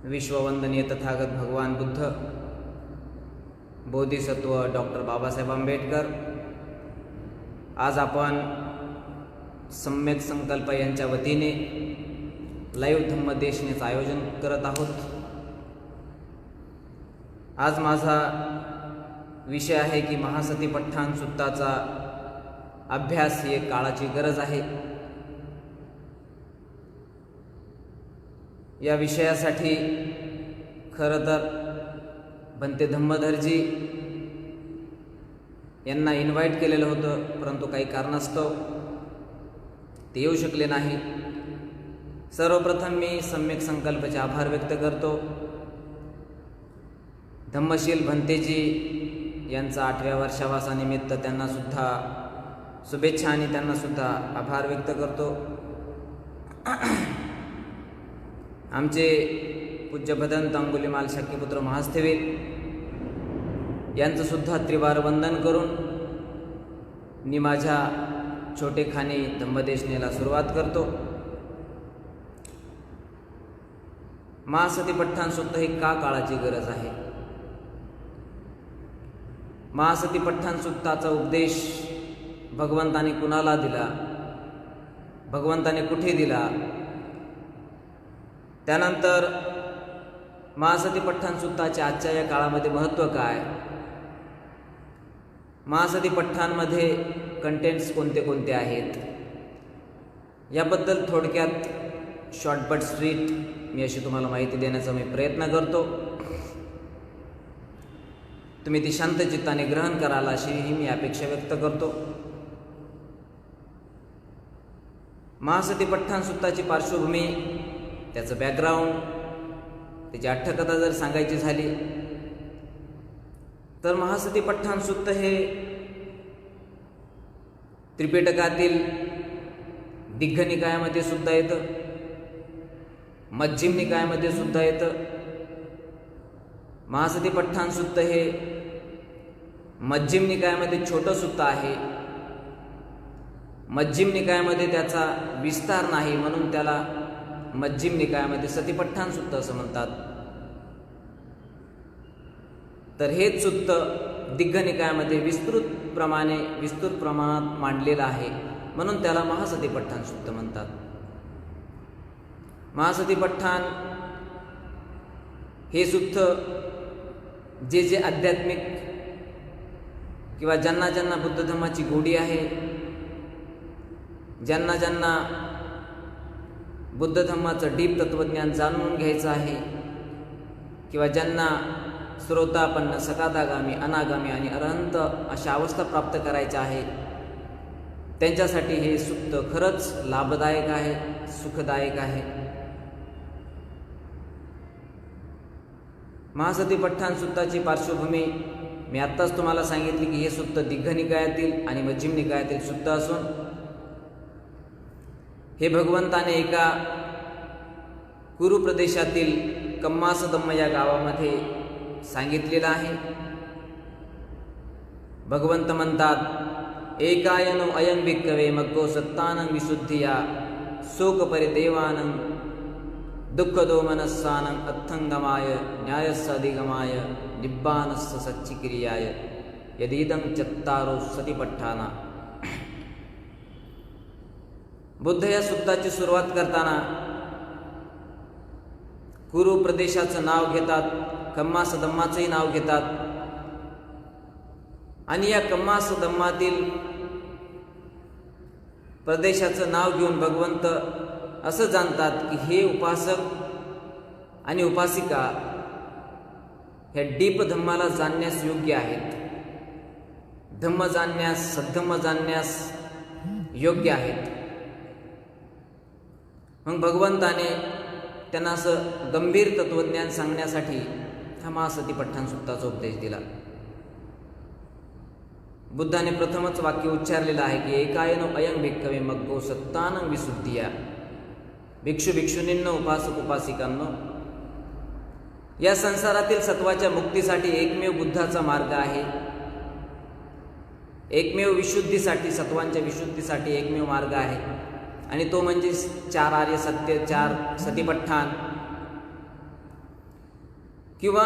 विश्ववंदनीय तथागत भगवान बुद्ध, बोधिसत्व डॉक्टर बाबासाहेब आंबेडकर। आज आपण सम्यक संकल्प यांच्या वतीने लाईव्ह धम्मदेशनेचं आयोजन करत आहोत। आज माझा विषय आहे की महासती पठ्ठाण सुत्ताचा अभ्यास ही एक काळाची गरज आहे। या विषयासाठी खरं तर भंते धम्मधरजी यांना इन्व्हाइट केलेलं होतं, परंतु काही कारणास्तव ते येऊ शकले नाही। सर्वप्रथम मी सम्यक संकल्पचे आभार व्यक्त करतो। धम्मशील भंतेजी यांचा 8व्या वर्षावासानिमित्त त्यांना सुद्धा शुभेच्छा आणि त्यांना सुद्धा आभार व्यक्त करतो। आमचे पूज्य भदंत अंगुलीमाल शक्यपुत्र महास्थवीर यांचं सुद्धा त्रिवार वंदन करून मी माझ्या छोटेखानी धम्मदेशनेला सुरुवात करतो। महासती पठ्ठाण सुत्त ही का काळाची गरज आहे? महासती पठ्ठाण सुत्ताचा उपदेश भगवंताने कुणाला दिला, भगवंताने कुठे दिला, त्यानंतर महासती पठ्ठाण सुत्ताच्या आजच्या या काळामध्ये महत्त्व काय, महासती पठ्ठाणमध्ये कंटेंट्स कोणते कोणते आहेत, याबद्दल थोडक्यात शॉर्ट बट स्वीट मी अशी तुम्हाला माहिती देण्याचा मी प्रयत्न करतो। तुम्ही ती शांत चित्ताने ग्रहण कराल अशीही मी अपेक्षा व्यक्त करतो। महासती पठ्ठाण सुत्ताची पार्श्वभूमी, त्याचं बॅकग्राऊंड, त्याची अट्टकथा जर सांगायची झाली तर महासती पठ्ठाण सुत्त हे त्रिपिटकातील दिग्घ निकायामध्ये सुद्धा येतं, मध्यम निकायामध्ये सुद्धा येतं। महासती पठ्ठाण सुत्त हे मध्यम निकायामध्ये छोटं सुत्त आहे। मध्यम निकायामध्ये त्याचा विस्तार नाही, म्हणून त्याला मध्यम निकायामध्ये सतीपठ्ठाण सुत्त असं म्हणतात। तर हेच सुत्त दिग्घ निकायामध्ये विस्तृत प्रमाणात मांडलेलं आहे, म्हणून त्याला महासती पठ्ठाण सुत्त म्हणतात। महासती पठ्ठाण हे सुत्त जे आध्यात्मिक किंवा ज्यांना ज्यांना बुद्ध धर्माची गोडी आहे, ज्यांना ज्यांना बुद्ध धर्माचं डीप तत्वज्ञान जाणून घ्यायचं आहे, किंवा ज्यांना श्रोतापन्न, सकादागामी, अनागामी आणि अरहंत अशा अवस्था प्राप्त करायच्या आहे, त्यांच्यासाठी हे सुत्त खरंच लाभदायक आहे, सुखदायक आहे। महासती पठ्ठाण सुत्ताची पार्श्वभूमी मी आत्ताच तुम्हाला सांगितली की हे सुत्त दिग्घ निकायातील आणि मध्यम निकायातील सुत्त असून हे भगवंताने एका कुरु प्रदेशातील कम्मासदम्म या गावामध्ये सांगितलेलं आहे। भगवंत म्हणतात, एकायनो अयं भिक्खवे मग्गो सत्तानं विशुद्धिया शोक परिदेवानं दुःखदो मनस्सानं अत्थंगमाय न्यायस्स अधिगमाय निब्बानस्स सच्चिक्रियाय यदीदं चत्तारो सतीपठ्ठाणा। बुद्ध या सुत्ताची सुरुवात करताना कुरु प्रदेशाचं नाव घेतात, कम्मासदम्माचंही नाव घेतात, आणि या कम्मासदम्मातील प्रदेशाचं नाव घेऊन भगवंत असं जाणतात की हे उपासक आणि उपासिका ह्या डीप धम्माला जाणण्यास योग्य आहेत, धम्म जाणण्यास, सद्धम्म जाणण्यास योग्य आहेत। मग भगवंताने त्यांना असं गंभीर तत्वज्ञान सांगण्यासाठी हा महासती पठ्ठाण सुत्ताचा उपदेश दिला। बुद्धाने प्रथमच वाक्य उच्चारलेलं आहे की एकायनो अयं भिक्खवे मग्गो सत्तानं विशुद्धिया। भिक्षू भिक्षुनींनो, उपासक उपासिकांनो, या संसारातील सत्वाच्या मुक्तीसाठी एकमेव बुद्धाचा मार्ग आहे, एकमेव विशुद्धीसाठी, सत्वांच्या विशुद्धीसाठी एकमेव मार्ग आहे, आणि तो म्हणजे 4 आर्य सत्य, 4 सतीपठ्ठाण। किंवा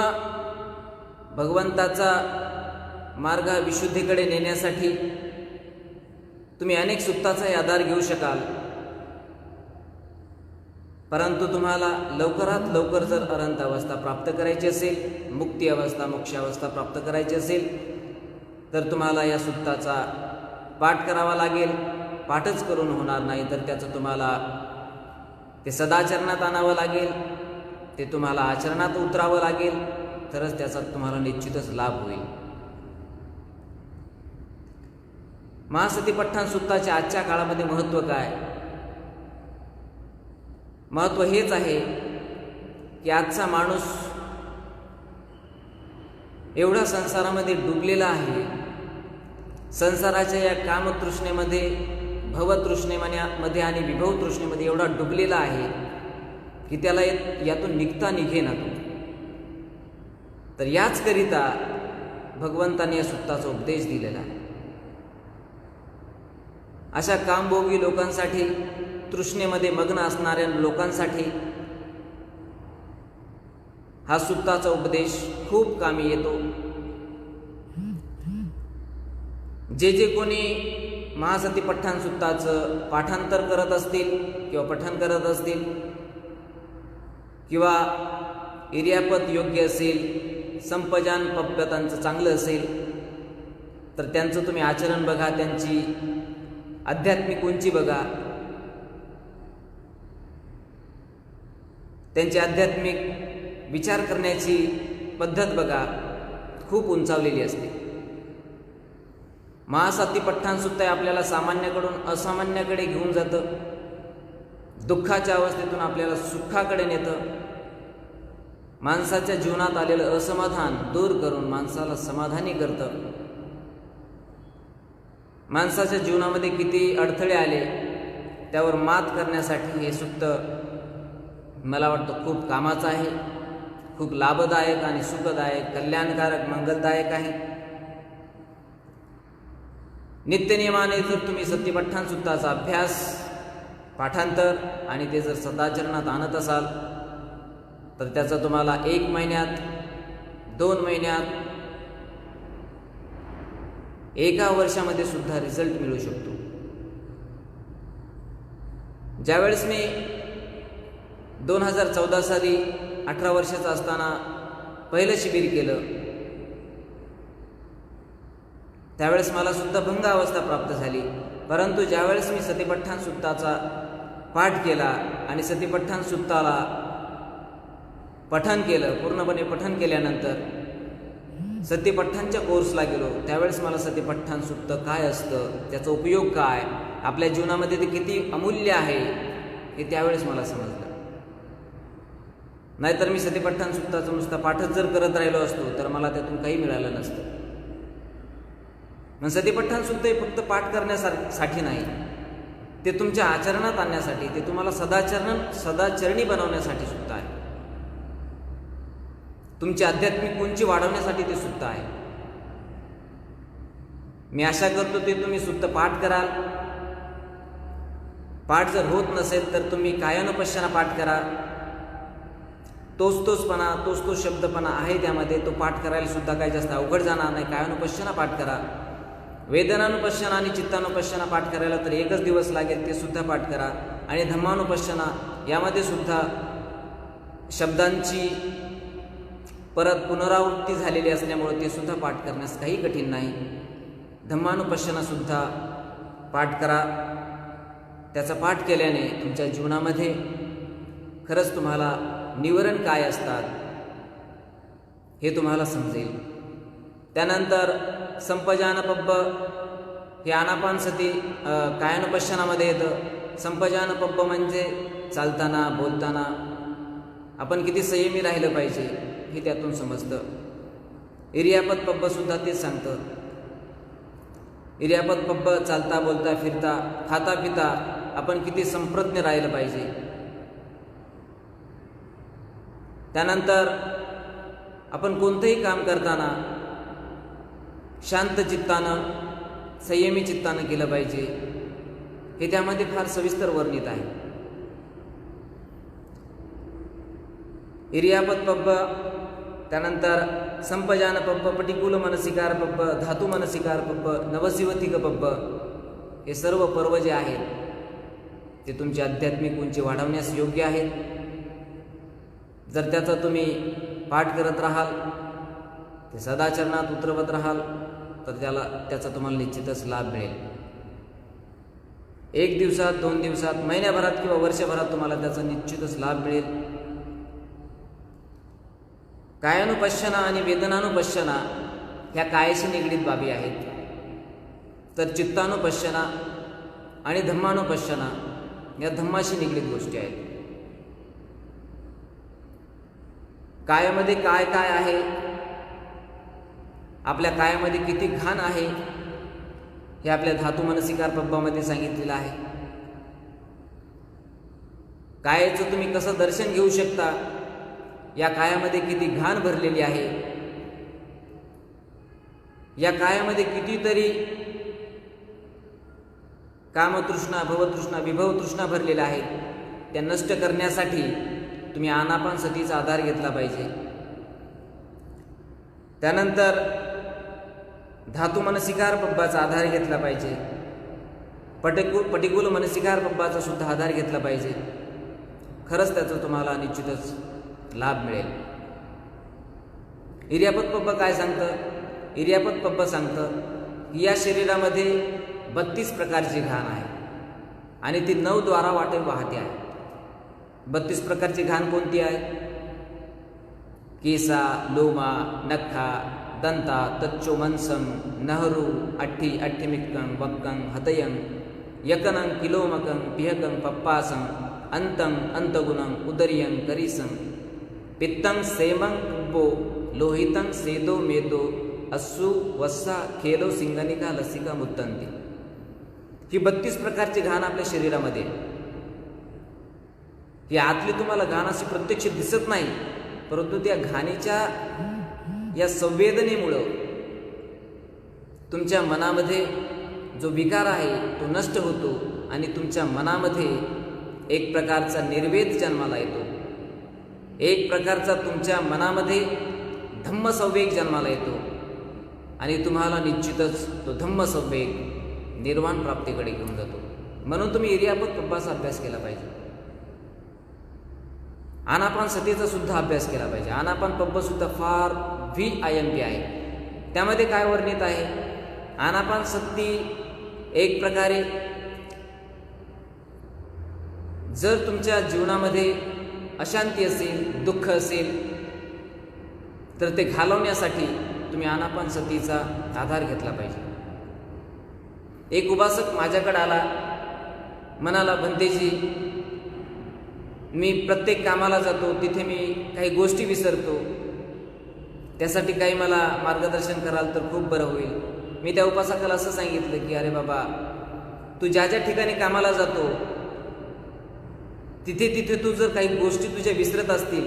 भगवंताचा मार्ग विशुद्धीकडे नेण्यासाठी तुम्ही अनेक सुत्ताचाही आधार घेऊ शकाल, परंतु तुम्हाला लवकरात लवकर जर अनंत अवस्था प्राप्त करायची असेल, मुक्ती अवस्था, मोक्ष अवस्था प्राप्त करायची असेल, तर तुम्हाला या सुत्ताचा पाठ करावा लागेल. पाठच करून होणार नाही, तर त्याचं तुम्हाला ते सदाचरणात आणावं लागेल, ते तुम्हाला आचरणात उतरावं लागेल, तरच त्याचा तुम्हाला निश्चितच लाभ होईल. महासतिपट्ठण सुत्ताचे आजच्या काळामध्ये महत्त्व काय? महत्त्व हेच आहे की आजचा माणूस एवढा संसारामध्ये डुबलेला आहे, संसाराच्या या कामतृष्णेमध्ये, भवतृष्णेमध्ये आणि विभव तृष्णेमध्ये एवढा डुबलेला आहे की त्याला यातून निघता निघेना. तर याचकरिता भगवंताने या सुत्ताचा उपदेश दिलेला आहे. अशा कामभोगी लोकांसाठी, तृष्णेमध्ये मग्न असणाऱ्या लोकांसाठी हा सुत्ताचा उपदेश खूप कामी येतो. जे जे कोणी महासतिपट्ठण सुत्ताचं पाठांतर करत असतील किंवा पठण करत असतील किंवा इर्यापत योग्य असेल, संपजान पप्प त्यांचं चांगलं असेल, तर त्यांचं तुम्ही आचरण बघा, त्यांची आध्यात्मिक उंची बघा, त्यांची आध्यात्मिक विचार करण्याची पद्धत बघा, खूप उंचावलेली असते. महासतिपट्ठण सुद्धा आपल्याला सामान्याकडून असामान्याकडे घेऊन जातं, दुःखाच्या अवस्थेतून आपल्याला सुखाकडे नेतं, माणसाच्या जीवनात आलेलं असमाधान दूर करून माणसाला समाधानी करतं. माणसाच्या जीवनामध्ये किती अडथळे आले त्यावर मात करण्यासाठी हे सुत्त मला वाटतं खूप कामाचं आहे, खूप लाभदायक आणि सुखदायक, कल्याणकारक, मंगलदायक आहे. नित्यनियमाने जर तुम्ही सतिपट्ठण सुत्ताचा अभ्यास, पाठांतर आणि ते जर सदाचरणात आणत असाल, तर त्याचा तुम्हाला 1 महिन्यात, 2 महिन्यात, 1 वर्षामध्ये सुद्धा रिझल्ट मिळू शकतो. ज्यावेळेस मी 2014 साली 18 वर्षाचा असताना पहिलं शिबिर केलं, त्यावेळेस मला सुद्धा भंग अवस्था प्राप्त झाली. परंतु ज्यावेळेस मी सतिपट्ठण सुत्ताचा पाठ केला आणि सतिपट्ठण सुत्ताला पठण केलं, पूर्णपणे पठण केल्यानंतर सतिपट्ठणच्या कोर्सला गेलो, त्यावेळेस मला सतिपट्ठण सुत्त काय असतं, त्याचा उपयोग काय, आपल्या जीवनामध्ये ते किती अमूल्य आहे, हे त्यावेळेस मला समजलं. नाहीतर मी सतिपट्ठण सुत्ताचा नुसता पाठच जर करत राहिलो असतो तर मला त्यातून काही मिळालं नसतं. मग सतिपट्ठण सुत्त हे फक्त पाठ करण्यासाठी नाही, ते तुमच्या आचरणात आणण्यासाठी, ते तुम्हाला सदाचरणी बनवण्यासाठी सुद्धा आहे. तुमची आध्यात्मिक उंची वाढवण्यासाठी ते सुत्त आहे. मी आशा करतो ते तुम्ही सुत्त पाठ कराल. पाठ जर होत नसेल तर तुम्ही कायानुपश्यना पाठ करा. तोच शब्दपणा आहे त्यामध्ये, तो पाठ करायला सुद्धा काही जास्त अवघड जाणार नाही. कायानुपश्यना पाठ करा. वेदनानुपश्यना आणि चित्तानुपश्यना पाठ करायला तर 1 दिवस लागेल, ते सुद्धा पाठ करा. आणि धम्मानुपश्यना, यामध्ये सुद्धा शब्दांची परत पुनरावृत्ती झालेली असल्यामुळे ते सुद्धा पाठ करण्यास काही कठीण नाही. धम्मानुपश्यना सुद्धा पाठ करा. त्याचा पाठ केल्याने तुमच्या जीवनामध्ये खरंच तुम्हाला निवरण काय असतात हे तुम्हाला समजेल. त्यानंतर संपजानपब्ब हे आनापानसती कायानुपश्यनामध्ये येतं. संपजानपब्ब म्हणजे चालताना, बोलताना आपण किती संयमी राहिलं पाहिजे हे त्यातून समजतं. इर्यापत पब्ब सुद्धा तेच सांगतं. इर्यापत पब्ब चालता, बोलता, फिरता, खाता पिता आपण किती संप्रज्ञ राहिलं पाहिजे. त्यानंतर आपण कोणतंही काम करताना शांत चित्तानं, संयमी चित्तानं केलं पाहिजे, हे त्यामध्ये फार सविस्तर वर्णित आहे. इर्यापत पब्ब त्यानंतर संपजान पब्ब, पटिकुल मनसिकार पब्ब, धातू मनसिकार पब्ब, नवशिवतिक पब्ब, हे सर्व पर्व जे आहेत ते तुमची आध्यात्मिक उंची वाढवण्यास योग्य आहेत. जर त्याचा तुम्ही पाठ करत राहाल, ते सदाचरणात उतरवत राहाल, तर त्याचा तुम्हाला निश्चितच लाभ मिळेल. 1 दिवसात, 2 दिवसात, महिन्याभरात किंवा वर्षभरात तुम्हाला त्याचा निश्चितच लाभ मिळेल. कायानुपश्यना आणि वेदनानुपश्यना ह्या कायाशी निगडीत बाबी आहेत. तर चित्तानुपश्यना आणि धम्मानुपश्यना या धम्माशी निगडीत गोष्टी आहेत. कायामध्ये काय काय आहे, आपल्या कायामध्ये किती घाण आहे, हे आपल्या धातू मनसिकार पब्बामध्ये सांगितलेलं आहे. कायाचं तुम्ही कसं दर्शन घेऊ शकता, या कायामध्ये किती घाण भरलेली आहे, या कायामध्ये कितीतरी कामतृष्णा, भवतृष्णा, विभवतृष्णा भरलेल्या आहेत. त्या नष्ट करण्यासाठी तुम्ही आनापानसतीचा आधार घेतला पाहिजे. त्यानंतर धातू मनसिकार पब्बाचा आधार घेतला पाहिजे. पटिकुल मनसिकार पब्बाचा सुद्धा आधार घेतला पाहिजे. खरंच त्याचा तुम्हाला निश्चितच लाभ मिळेल. इर्यापत पब्ब काय सांगतं? इर्यापत पब्ब सांगतं की या शरीरामध्ये 32 प्रकारची घाण आहे आणि ती 9 द्वारा वाटे वाहते आहे. 32 प्रकारची घाण कोणती आहे? केसा, लोमा, नखा, दंता, तच्चो मनसं, नहरू, अठ्ठी, अठ्ठिमिक्कं, वक्कं, हतयं, यकनं, किलोमकं, पिहकं, पप्पासं, अंतं, अंतगुणं, उदरियं, करीसं, पित्तं, सेमं, कुब्बो, लोहितं, सेदो, मेदो, अस्सु, वस्सा, खेलो, सिंगनिका, लसिका, मुत्तंती. ही 32 प्रकारची घाण आपल्या शरीरामध्ये. ही आतली तुम्हाला घाण अशी प्रत्यक्ष दिसत नाही, परंतु त्या घाणीच्या या संवेदनेमुळं तुमच्या मनामध्ये जो विकार आहे तो नष्ट होतो आणि तुमच्या मनामध्ये एक प्रकारचा निर्वेद जन्माला येतो. एक प्रकारचा तुमच्या मनामध्ये धम्मसंवेग जन्माला येतो आणि तुम्हाला निश्चितच तो धम्मसंवेग निर्वाण प्राप्तीकडे घेऊन जातो. म्हणून तुम्ही इर्यापत पब्बाचा अभ्यास केला पाहिजे. आनापानसतीचा सुद्धा अभ्यास केला पाहिजे. आनापान पब्ब सुद्धा फार VIP आहे. त्यामध्ये काय वर्णित आहे? आनापानसती एक प्रकारे जर तुमच्या जीवनामध्ये अशांती असेल, दुःख असेल, तर ते घालवण्यासाठी तुम्ही आनापानसतीचा आधार घेतला पाहिजे. एक उपासक माझ्याकडे आला, म्हणाला, भंतेजी, मी प्रत्येक कामाला जातो, तिथे मी काही गोष्टी विसरतो, त्यासाठी काही मला मार्गदर्शन कराल तर खूप बरं होईल. मी त्या उपासकाला असं सांगितलं की अरे बाबा, तू ज्या ज्या ठिकाणी कामाला जातो तिथे तिथे तू जर काही गोष्टी तुझ्या विसरत असतील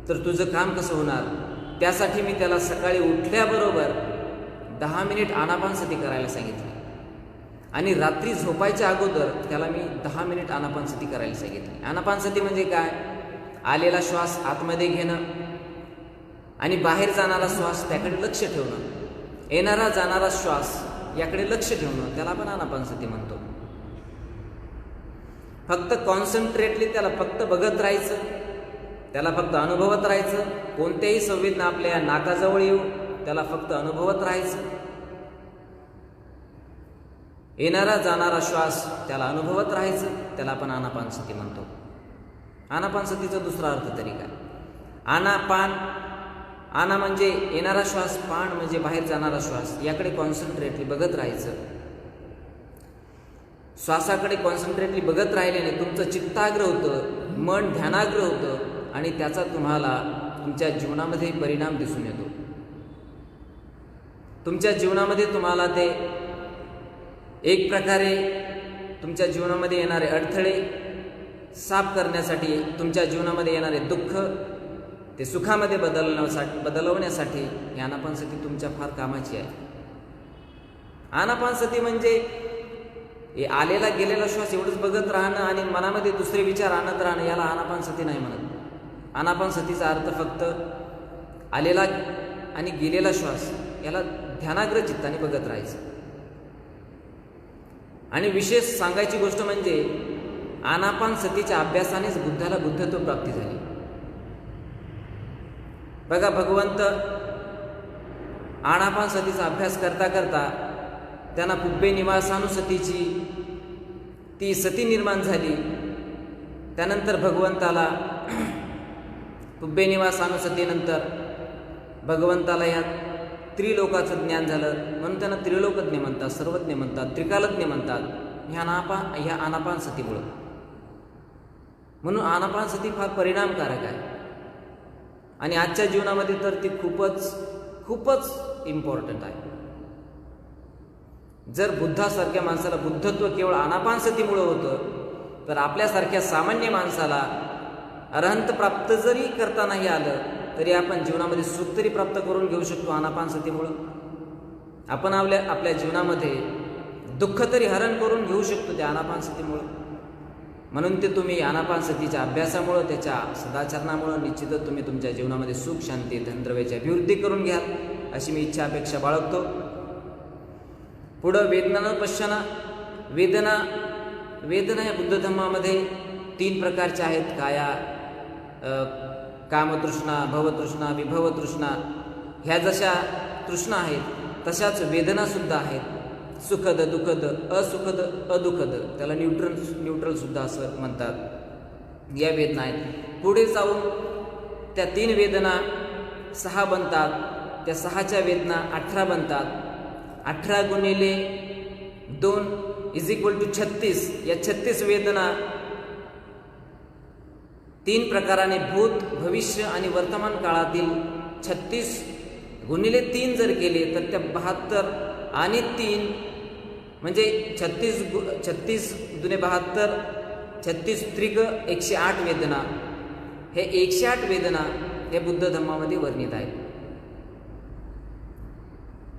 तर तुझं काम कसं होणार? त्यासाठी मी त्याला सकाळी उठल्याबरोबर 10 मिनिट आनापानसती करायला सांगितली आणि रात्री झोपायच्या अगोदर त्याला मी 10 मिनिट आनापानसती करायला सांगितली. आनापानसती म्हणजे काय? आलेला श्वास आतमध्ये घेणं आणि बाहेर जाणारा श्वास त्याकडे लक्ष ठेवणं, येणारा जाणारा श्वास याकडे लक्ष ठेवणं, त्याला आपण आनापानसती म्हणतो. फक्त कॉन्सन्ट्रेटली त्याला फक्त बघत राहायचं, त्याला फक्त अनुभवत राहायचं. कोणत्याही संवेदना आपल्या नाकाजवळ येऊ त्याला फक्त अनुभवत राहायचं. येणारा जाणारा श्वास त्याला अनुभवत राहायचं, त्याला आपण आनापानसती म्हणतो. आनापानसतीचा दुसरा अर्थ तरी काय? आनापान, आना म्हणजे येणारा श्वास, पान म्हणजे बाहेर जाणारा श्वास, याकडे कॉन्सन्ट्रेटली बघत राहायचं. श्वासाकडे कॉन्सन्ट्रेटली बघत राहिल्याने तुमचं चित्ताग्र होतं, मन ध्यानाग्र होतं आणि त्याचा तुम्हाला तुमच्या जीवनामध्ये परिणाम दिसून येतो. तुमच्या जीवनामध्ये तुम्हाला ते एक प्रकारे तुमच्या जीवनामध्ये येणारे अडथळे साफ करण्यासाठी, तुमच्या जीवनामध्ये येणारे दुःख ते सुखामध्ये बदलवण्यासाठी ही आनापानसती तुमच्या फार कामाची आहे. आनापानसती म्हणजे हे आलेला गेलेला श्वास एवढंच बघत राहणं आणि मनामध्ये दुसरे विचार आणत राहणं, याला आनापानसती नाही म्हणत. आनापानसतीचा अर्थ फक्त आलेला आणि गेलेला श्वास याला ध्यानाग्र चित्ताने बघत राहायचं. आणि विशेष सांगायची गोष्ट म्हणजे आनापान सतीच्या अभ्यासानेच बुद्धाला बुद्धत्व प्राप्ती झाली. बघा, भगवंत आनापान सतीचा अभ्यास करता करता त्यांना पुब्बे निवासानुसतीची ती सती निर्माण झाली. त्यानंतर भगवंताला पुब्बे निवासानुसतीनंतर भगवंताला या त्रिलोकाचं ज्ञान झालं, म्हणून त्यांना त्रिलोकज्ञ म्हणतात, सर्वज्ञ म्हणतात, त्रिकालज्ञ म्हणतात, ह्या आनापान सतीमुळं. म्हणून आनापान सती फार परिणामकारक आहे आणि आजच्या जीवनामध्ये तर ती खूपच इम्पॉर्टंट आहे. जर बुद्धासारख्या माणसाला बुद्धत्व केवळ आनापान सतीमुळं होतं, तर आपल्यासारख्या सामान्य माणसाला अरहंत प्राप्त जरी करता नाही आलं तरी आपण जीवनामध्ये सुख तरी प्राप्त करून घेऊ शकतो आनापान सतीमुळं. आपण आपल्या जीवनामध्ये दुःख तरी हरण करून घेऊ शकतो त्या आनापान सतीमुळं. म्हणून ते तुम्ही आनापान सतीच्या अभ्यासामुळं, त्याच्या सदाचरणामुळं निश्चितच तुम्ही तुमच्या जीवनामध्ये सुख, शांती, धनद्रव्याची अभिवृद्धी करून घ्याल अशी मी इच्छा अपेक्षा बाळगतो. पुढं वेदनानुपश्यना. वेदना या बुद्ध धर्मामध्ये 3 प्रकारच्या आहेत. कामतृष्णा, भवतृष्णा, विभवतृष्णा. ह्या जशा तृष्णा आहेत तशाच वेदनासुद्धा आहेत. सुखद, दुःखद, असुखद, अदुःखद. त्याला न्यूट्रल सुद्धा असं म्हणतात. या वेदना आहेत. पुढे जाऊन त्या 3 वेदना 6 बनतात. त्या 6च्या वेदना 18 बनतात. 18 गुणिले 2 = 36. या 36 वेदना 3 प्रकाराने भूत, भविष्य आणि वर्तमान काळातील 36 गुणिले 3 जर केले तर त्या 72 आणि 3 म्हणजे 36 दुने 72, 36 त्रिक 108 वेदना. हे 108 वेदना हे बुद्ध धर्मामध्ये वर्णित आहेत.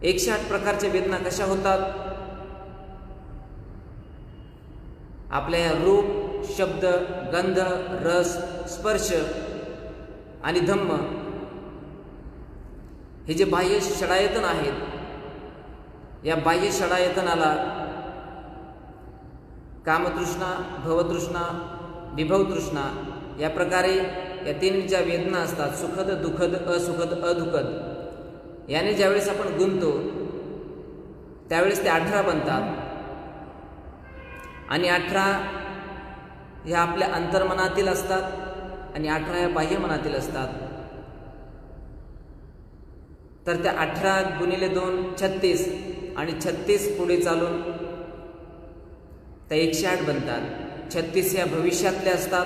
108 प्रकारच्या वेदना कशा होतात? आपल्या रूप, शब्द, गंध, रस, स्पर्श आणि धम्म हे जे बाह्य षडायतन आहेत, या बाह्य षडायतनाला कामतृष्णा, भवतृष्णा, विभवतृष्णा या प्रकारे या 3 ज्या वेदना असतात, सुखद, दुःखद, असुखद, अदुःखद, याने ज्यावेळेस आपण गुंततो त्यावेळेस ते 18 बनतात. आणि 18 ह्या आपल्या अंतर्मनातील असतात आणि 18 ह्या बाह्य मनातील असतात. तर त्या 18 गुणिले 2 36 आणि 36 पुढे चालून त्या 108 बनतात. 36 या भविष्यातल्या असतात,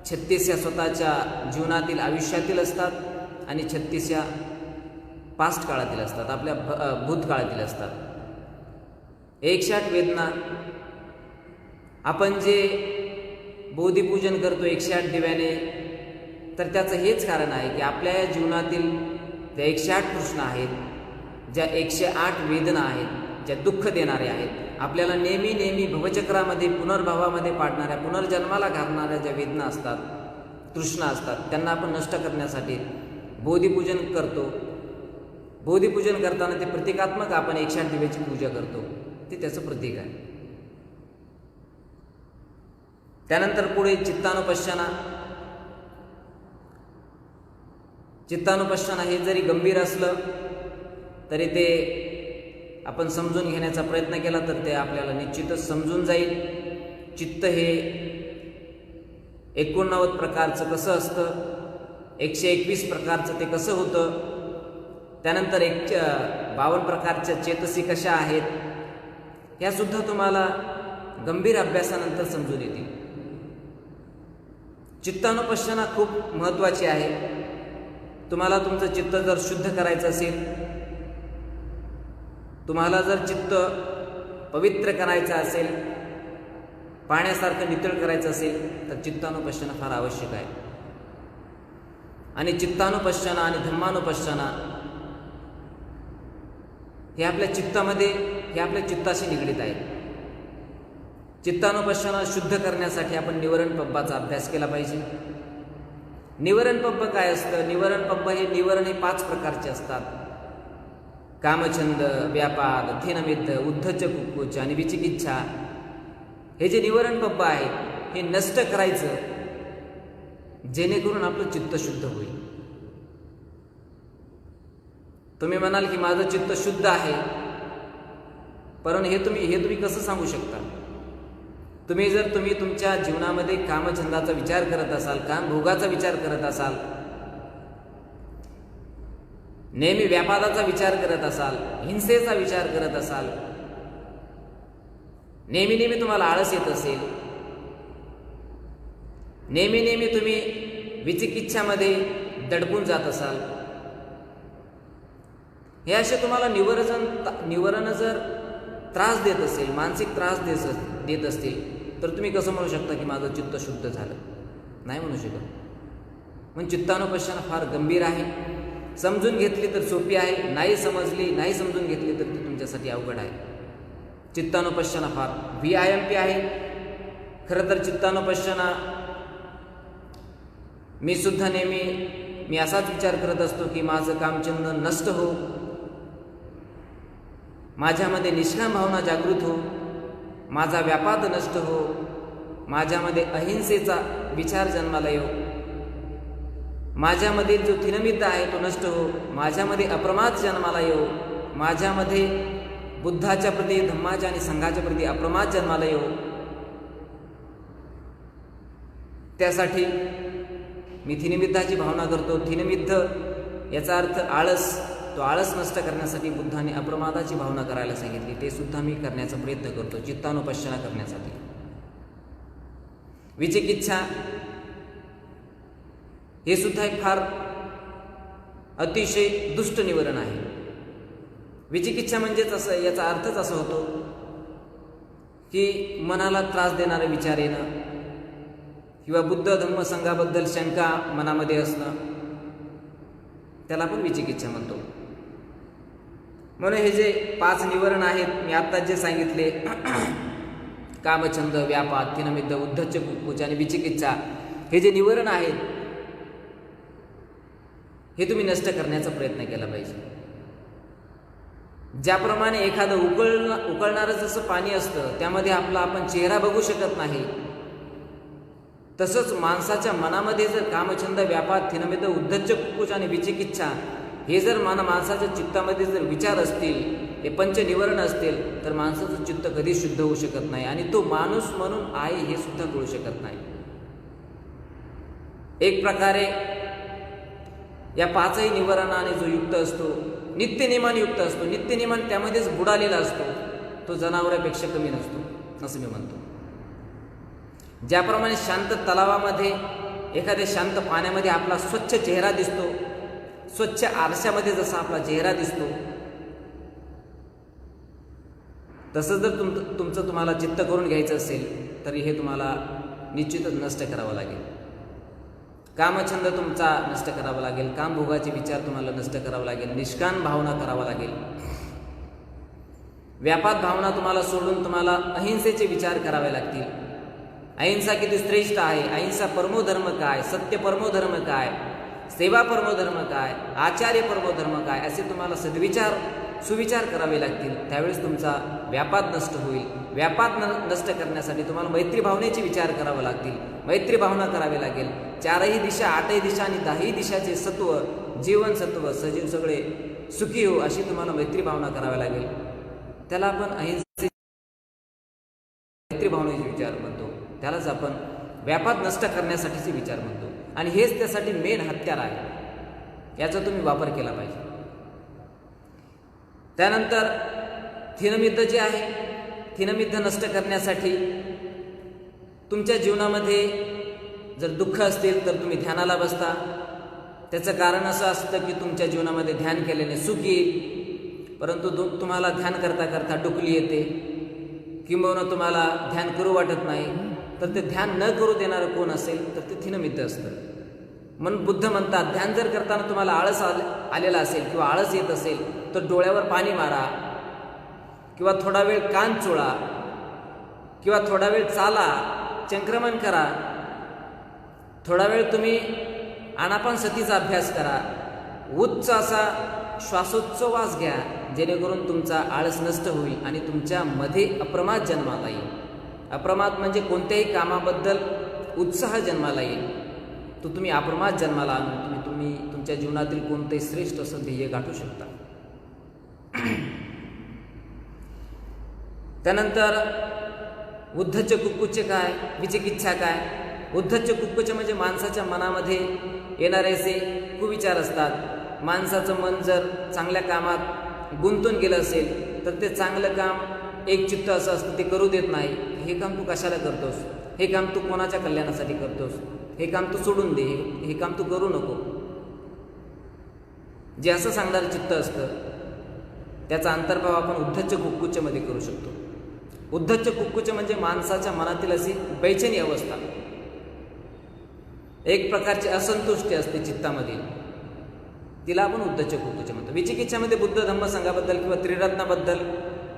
36 या स्वतःच्या जीवनातील आयुष्यातील असतात आणि 36 या पास्ट काळातील असतात, आपल्या भूतकाळातील असतात. 108 वेदना. आपण जे बोधिपूजन करतो 108 दिव्याने, तर त्याचं हेच कारण आहे की आपल्या या जीवनातील ज्या 108 तृष्णा आहेत, ज्या 108 वेदना आहेत, ज्या दुःख देणाऱ्या आहेत, आपल्याला नेहमी भवचक्रामध्ये, पुनर्भावामध्ये पाडणाऱ्या, पुनर्जन्माला घालणाऱ्या ज्या वेदना असतात, तृष्णा असतात, त्यांना आपण नष्ट करण्यासाठी बोधिपूजन करतो. बोधिपूजन करताना ते प्रतिकात्मक आपण 108 दिव्याची पूजा करतो, ते त्याचं प्रतीक आहे. त्यानंतर पुढे चित्तानुपश्यना. चित्तानुपश्यना हे जरी गंभीर असलं तरी ते आपण समजून घेण्याचा प्रयत्न केला तर ते आपल्याला निश्चितच समजून जाईल. चित्त हे 89 प्रकारचं कसं असतं, 121 प्रकारचं ते कसं होतं, त्यानंतर 52 प्रकारच्या चेतसी कशा आहेत, ह्या सुद्धा तुम्हाला गंभीर अभ्यासानंतर समजून येतील. चित्तानुपश्यना खूप महत्त्वाची आहे. तुम्हाला तुमचं चित्त जर शुद्ध करायचं असेल, तुम्हाला जर चित्त पवित्र करायचं असेल, पाण्यासारखं नितळ करायचं असेल, तर चित्तानुपश्यना फार आवश्यक आहे. आणि चित्तानुपश्यना आणि धम्मानुपश्यना हे आपल्या चित्तामध्ये, हे आपल्या चित्ताशी निगडीत आहे. चित्तानुपश्यना शुद्ध करण्यासाठी आपण निवरण पब्बाचा अभ्यास केला पाहिजे. निवरण पंप काय असतं? निवरण पंप निवरण हे 5 प्रकारचे असतात. कामछंद, व्यापाद, थिनमिद्ध, उद्धच कुक्कुच आणि विचिकिच्छा. हे जे निवरण पंप आहे हे नष्ट करायचं, जेणेकरून आपलं चित्त शुद्ध होईल. तुम्ही म्हणाल की माझं चित्त शुद्ध आहे, परंतु हे तुम्ही कसं सांगू शकता? तुम्ही तुमच्या जीवनामध्ये कामछंदाचा विचार करत असाल, कामभोगाचा विचार करत असाल, नेहमी व्यापादाचा विचार करत असाल, हिंसेचा विचार करत असाल, नेहमी तुम्हाला आळस येत असेल, नेहमी तुम्ही विचिकिच्छामध्ये दडपून जात असाल, हे असे तुम्हाला निवरण जर त्रास देत असेल, मानसिक त्रास देत असतील, तर तुम्ही कसं म्हणू शकता की माझं चित्त शुद्ध झालं? नाही म्हणू शकत. पण चित्तानुपश्यना फार गंभीर आहे. समजून घेतली तर सोपी आहे, नाही समजून घेतली तर ती तुमच्यासाठी अवघड आहे. चित्तानुपश्यना फार VIMP आहे. खरं तर चित्तानुपश्यना मी सुद्धा नेहमी असाच विचार करत असतो की माझं कामचंद नष्ट हो, माझ्यामध्ये निष्काम भावना जागृत हो, माझा व्यापाद नष्ट हो, माझ्यामध्ये अहिंसेचा विचार जन्माला येऊ, माझ्यामध्ये जो थिनमिद्ध आहे तो नष्ट हो, माझ्यामध्ये अप्रमाद जन्माला येऊ, माझ्यामध्ये बुद्धाच्या प्रती, धम्माच्या आणि संघाच्या प्रती अप्रमाद जन्माला येऊ. त्यासाठी मी थिनमिद्धाची भावना करतो. थिनमिद्ध याचा अर्थ आळस. तो आळस नष्ट करण्यासाठी बुद्धाने अप्रमादाची भावना करायला सांगितली. ते सुद्धा मी करण्याचा प्रयत्न करतो चित्तानुपश्यना करण्यासाठी. विचिकिच्छा हे सुद्धा एक फार अतिशय दुष्ट निवरण आहे. विचिकिच्छा म्हणजेच असं, याचा अर्थच असा होतो की मनाला त्रास देणारे विचार येणं किंवा बुद्ध धम्म संघाबद्दल शंका मनामध्ये असणं, त्याला आपण विचिकिच्छा म्हणतो. म्हणून हे जे 5 निवरण आहेत मी आत्ताच जे सांगितले, कामछंद, व्यापाद, थिनमिद्ध, उद्धच कुक्कुच आणि विचिकिच्छा, हे जे निवरण आहेत हे तुम्ही नष्ट करण्याचा प्रयत्न केला पाहिजे. ज्याप्रमाणे एखादं उकळणारं जसं पाणी असतं त्यामध्ये आपण चेहरा बघू शकत नाही, तसंच माणसाच्या मनामध्ये जर कामछंद, व्यापाद, थिनमिद्ध, उद्धच कुक्कुच आणि विचिकिच्छा हे जर माणसाच्या चित्तामध्ये जर विचार असतील, हे पंचनिवरण असतील, तर माणसाचं चित्त कधीच शुद्ध होऊ शकत नाही आणि तो माणूस म्हणून आहे हे सुद्धा कळू शकत नाही. एक प्रकारे या 5ही निवरणाने जो युक्त असतो, नित्यनियमाने युक्त असतो, नित्यनियमान त्यामध्येच बुडालेला असतो, तो जनावरापेक्षा कमी नसतो असं मी म्हणतो. ज्याप्रमाणे शांत तलावामध्ये, एखाद्या शांत पाण्यामध्ये आपला स्वच्छ चेहरा दिसतो, स्वच्छ आरशामध्ये जसा आपला चेहरा दिसतो, तसं जर तुम्हाला चित्त करून घ्यायचं असेल तरी हे तुम्हाला निश्चितच नष्ट करावं लागेल. कामछंद तुमचा नष्ट करावा लागेल, कामभोगाचे विचार तुम्हाला नष्ट करावं लागेल, निष्काम भावना करावा लागेल, व्यापाद भावना तुम्हाला सोडून तुम्हाला अहिंसेचे विचार करावे लागतील. अहिंसा किती श्रेष्ठ आहे, अहिंसा परमोधर्म काय, सत्य परमोधर्म काय, सेवा परमोधर्म काय, आचार्य परमोधर्म काय, असे तुम्हाला सुविचार करावे लागतील. त्यावेळेस तुमचा व्यापाद नष्ट होईल. व्यापाद नष्ट करण्यासाठी तुम्हाला मैत्री भावनेचे विचार करावे लागतील, मैत्री भावना करावी लागेल. 4ही दिशा, 8ही दिशा आणि 10ही दिशाचे सत्व, जीवन सत्व, सजीव सगळे सुखी हो अशी तुम्हाला मैत्री भावना करावी लागेल. त्याला आपण अहिंसे मैत्री भावनेचे विचार म्हणतो, त्यालाच आपण व्यापाद नष्ट करण्यासाठीचे विचार म्हणतो. आणि हेच त्यासाठी मेन हत्यार आहे, याचा तुम्ही वापर केला पाहिजे. त्यानंतर थिनमिद्ध जे आहे, थिनमिद्ध नष्ट करण्यासाठी तुमच्या जीवनामध्ये जर दुःख असतील तर तुम्ही ध्यानाला बसता. त्याचं कारण असं असतं की तुमच्या जीवनामध्ये ध्यान केल्याने सुख येईल, परंतु तुम्हाला ध्यान करता करता डुकली येते किंवा तुम्हाला ध्यान करू वाटत नाही, तर ते ध्यान न करू देणारं कोण असेल तर ते थिनमिद्ध असतं. म्हणून बुद्ध म्हणतात, ध्यान जर करताना तुम्हाला आळस आलेला असेल किंवा आळस येत असेल तर डोळ्यावर पाणी मारा किंवा थोडा वेळ कान चोळा किंवा थोडा वेळ चाला, चंक्रमण करा, थोडा वेळ तुम्ही आनापानसतीचा अभ्यास करा, उच्च असा श्वासोच्छवास घ्या, जेणेकरून तुमचा आळस नष्ट होईल आणि तुमच्यामध्ये अप्रमाद जन्माला येईल. अप्रमाद म्हणजे कोणत्याही कामाबद्दल उत्साह जन्माला येईल. तो तुम्ही अप्रमाद जन्माला आणून तुम्ही तुमच्या जीवनातील कोणतेही श्रेष्ठ असं ध्येय गाठू शकता. त्यानंतर उद्धच्च कुक्कुच्च काय, विचिकिच्छा काय. उद्धच्च कुक्कुच्च म्हणजे माणसाच्या मनामध्ये येणारे असे कुविचार असतात. माणसाचं मन जर चांगल्या कामात गुंतून गेलं असेल तर ते चांगलं काम एक चित्त असं असतं, ते करू देत नाही. हे काम तू कशाला करतोस, हे काम तू कोणाच्या कल्याणासाठी करतोस, हे काम तू सोडून दे, हे काम तू करू नको. जे असं सांगणारं चित्त असतं त्याचा अंतर्भाव आपण उद्धच्च कुक्कुच्चमध्ये करू शकतो. उद्धच्च कुक्कुच्च म्हणजे माणसाच्या मनातील अशी बैचेनी अवस्था, एक प्रकारची असंतुष्टी असते चित्तामध्ये, तिला आपण उद्धच्च कुक्कुच्च म्हणतो. विचिकिच्छामध्ये बुद्ध धम्म संघाबद्दल किंवा त्रिरत्नाबद्दल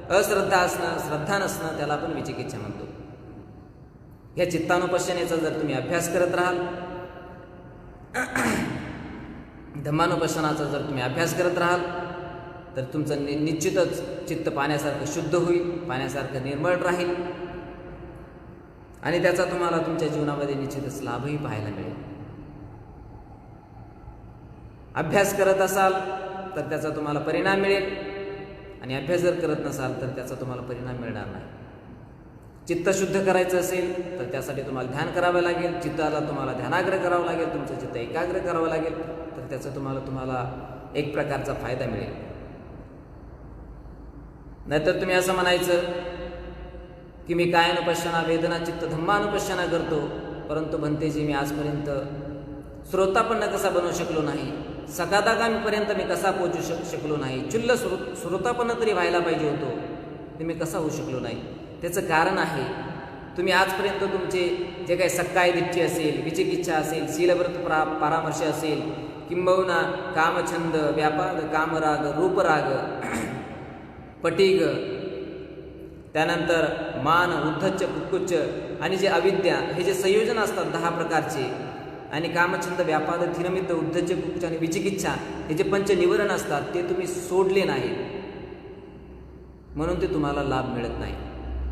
अश्रद्धा असणं, श्रद्धा नसणं, त्याला आपण विचिकिच्छा म्हणतो. ह्या चित्तानुपश्यनेचा जर तुम्ही अभ्यास करत राहाल, धम्मानुपश्यनाचा जर तुम्ही अभ्यास करत राहाल तर तुमचं निश्चितच चित्त पाण्यासारखं शुद्ध होईल, पाण्यासारखं निर्मळ राहील आणि त्याचा तुम्हाला तुमच्या जीवनामध्ये निश्चितच लाभही पाहायला मिळेल. अभ्यास करत असाल तर त्याचा तुम्हाला परिणाम मिळेल आणि अभ्यास जर करत नसाल तर त्याचा तुम्हाला परिणाम मिळणार नाही. चित्त शुद्ध करायचं असेल तर त्यासाठी तुम्हाला ध्यान करावं लागेल, चित्ताला तुम्हाला ध्यानाग्र करावं लागेल, तुमचं चित्त एकाग्र करावं लागेल, तर त्याचा तुम्हाला एक प्रकारचा फायदा मिळेल. नाहीतर तुम्ही असं म्हणायचं की मी कायानुपश्यना, वेदना, चित्त, धम्मानुपश्यना करतो, परंतु भंतेजी मी आजपर्यंत श्रोतापन्न कसा बनवू शकलो नाही, सकादागामीपर्यंत मी कसा पोहोचू शकलो नाही, चुल्ल श्रोतापन्न तरी व्हायला पाहिजे होतो, ते मी कसा होऊ शकलो नाही. त्याचं कारण आहे तुम्ही आजपर्यंत तुमचे जे काही सक्काय दिट्ठी असेल, विचिकिच्छा असेल, शीलव्रत परामर्श असेल, किंबहुना कामछंद, व्यापाद, कामराग, रूपराग, पटीग, त्यानंतर मान, उद्धच्च कुक्कुच्च आणि जे अविद्या, हे जे संयोजन असतात 10 प्रकारचे, आणि कामछंद, व्यापाद, थिनमिद्द, उद्धच्च कुक्कुच्च आणि विचिकिच्छा, हे जे पंचनिवरण असतात ते तुम्ही सोडले नाहीत, म्हणून ते तुम्हाला लाभ मिळत नाही,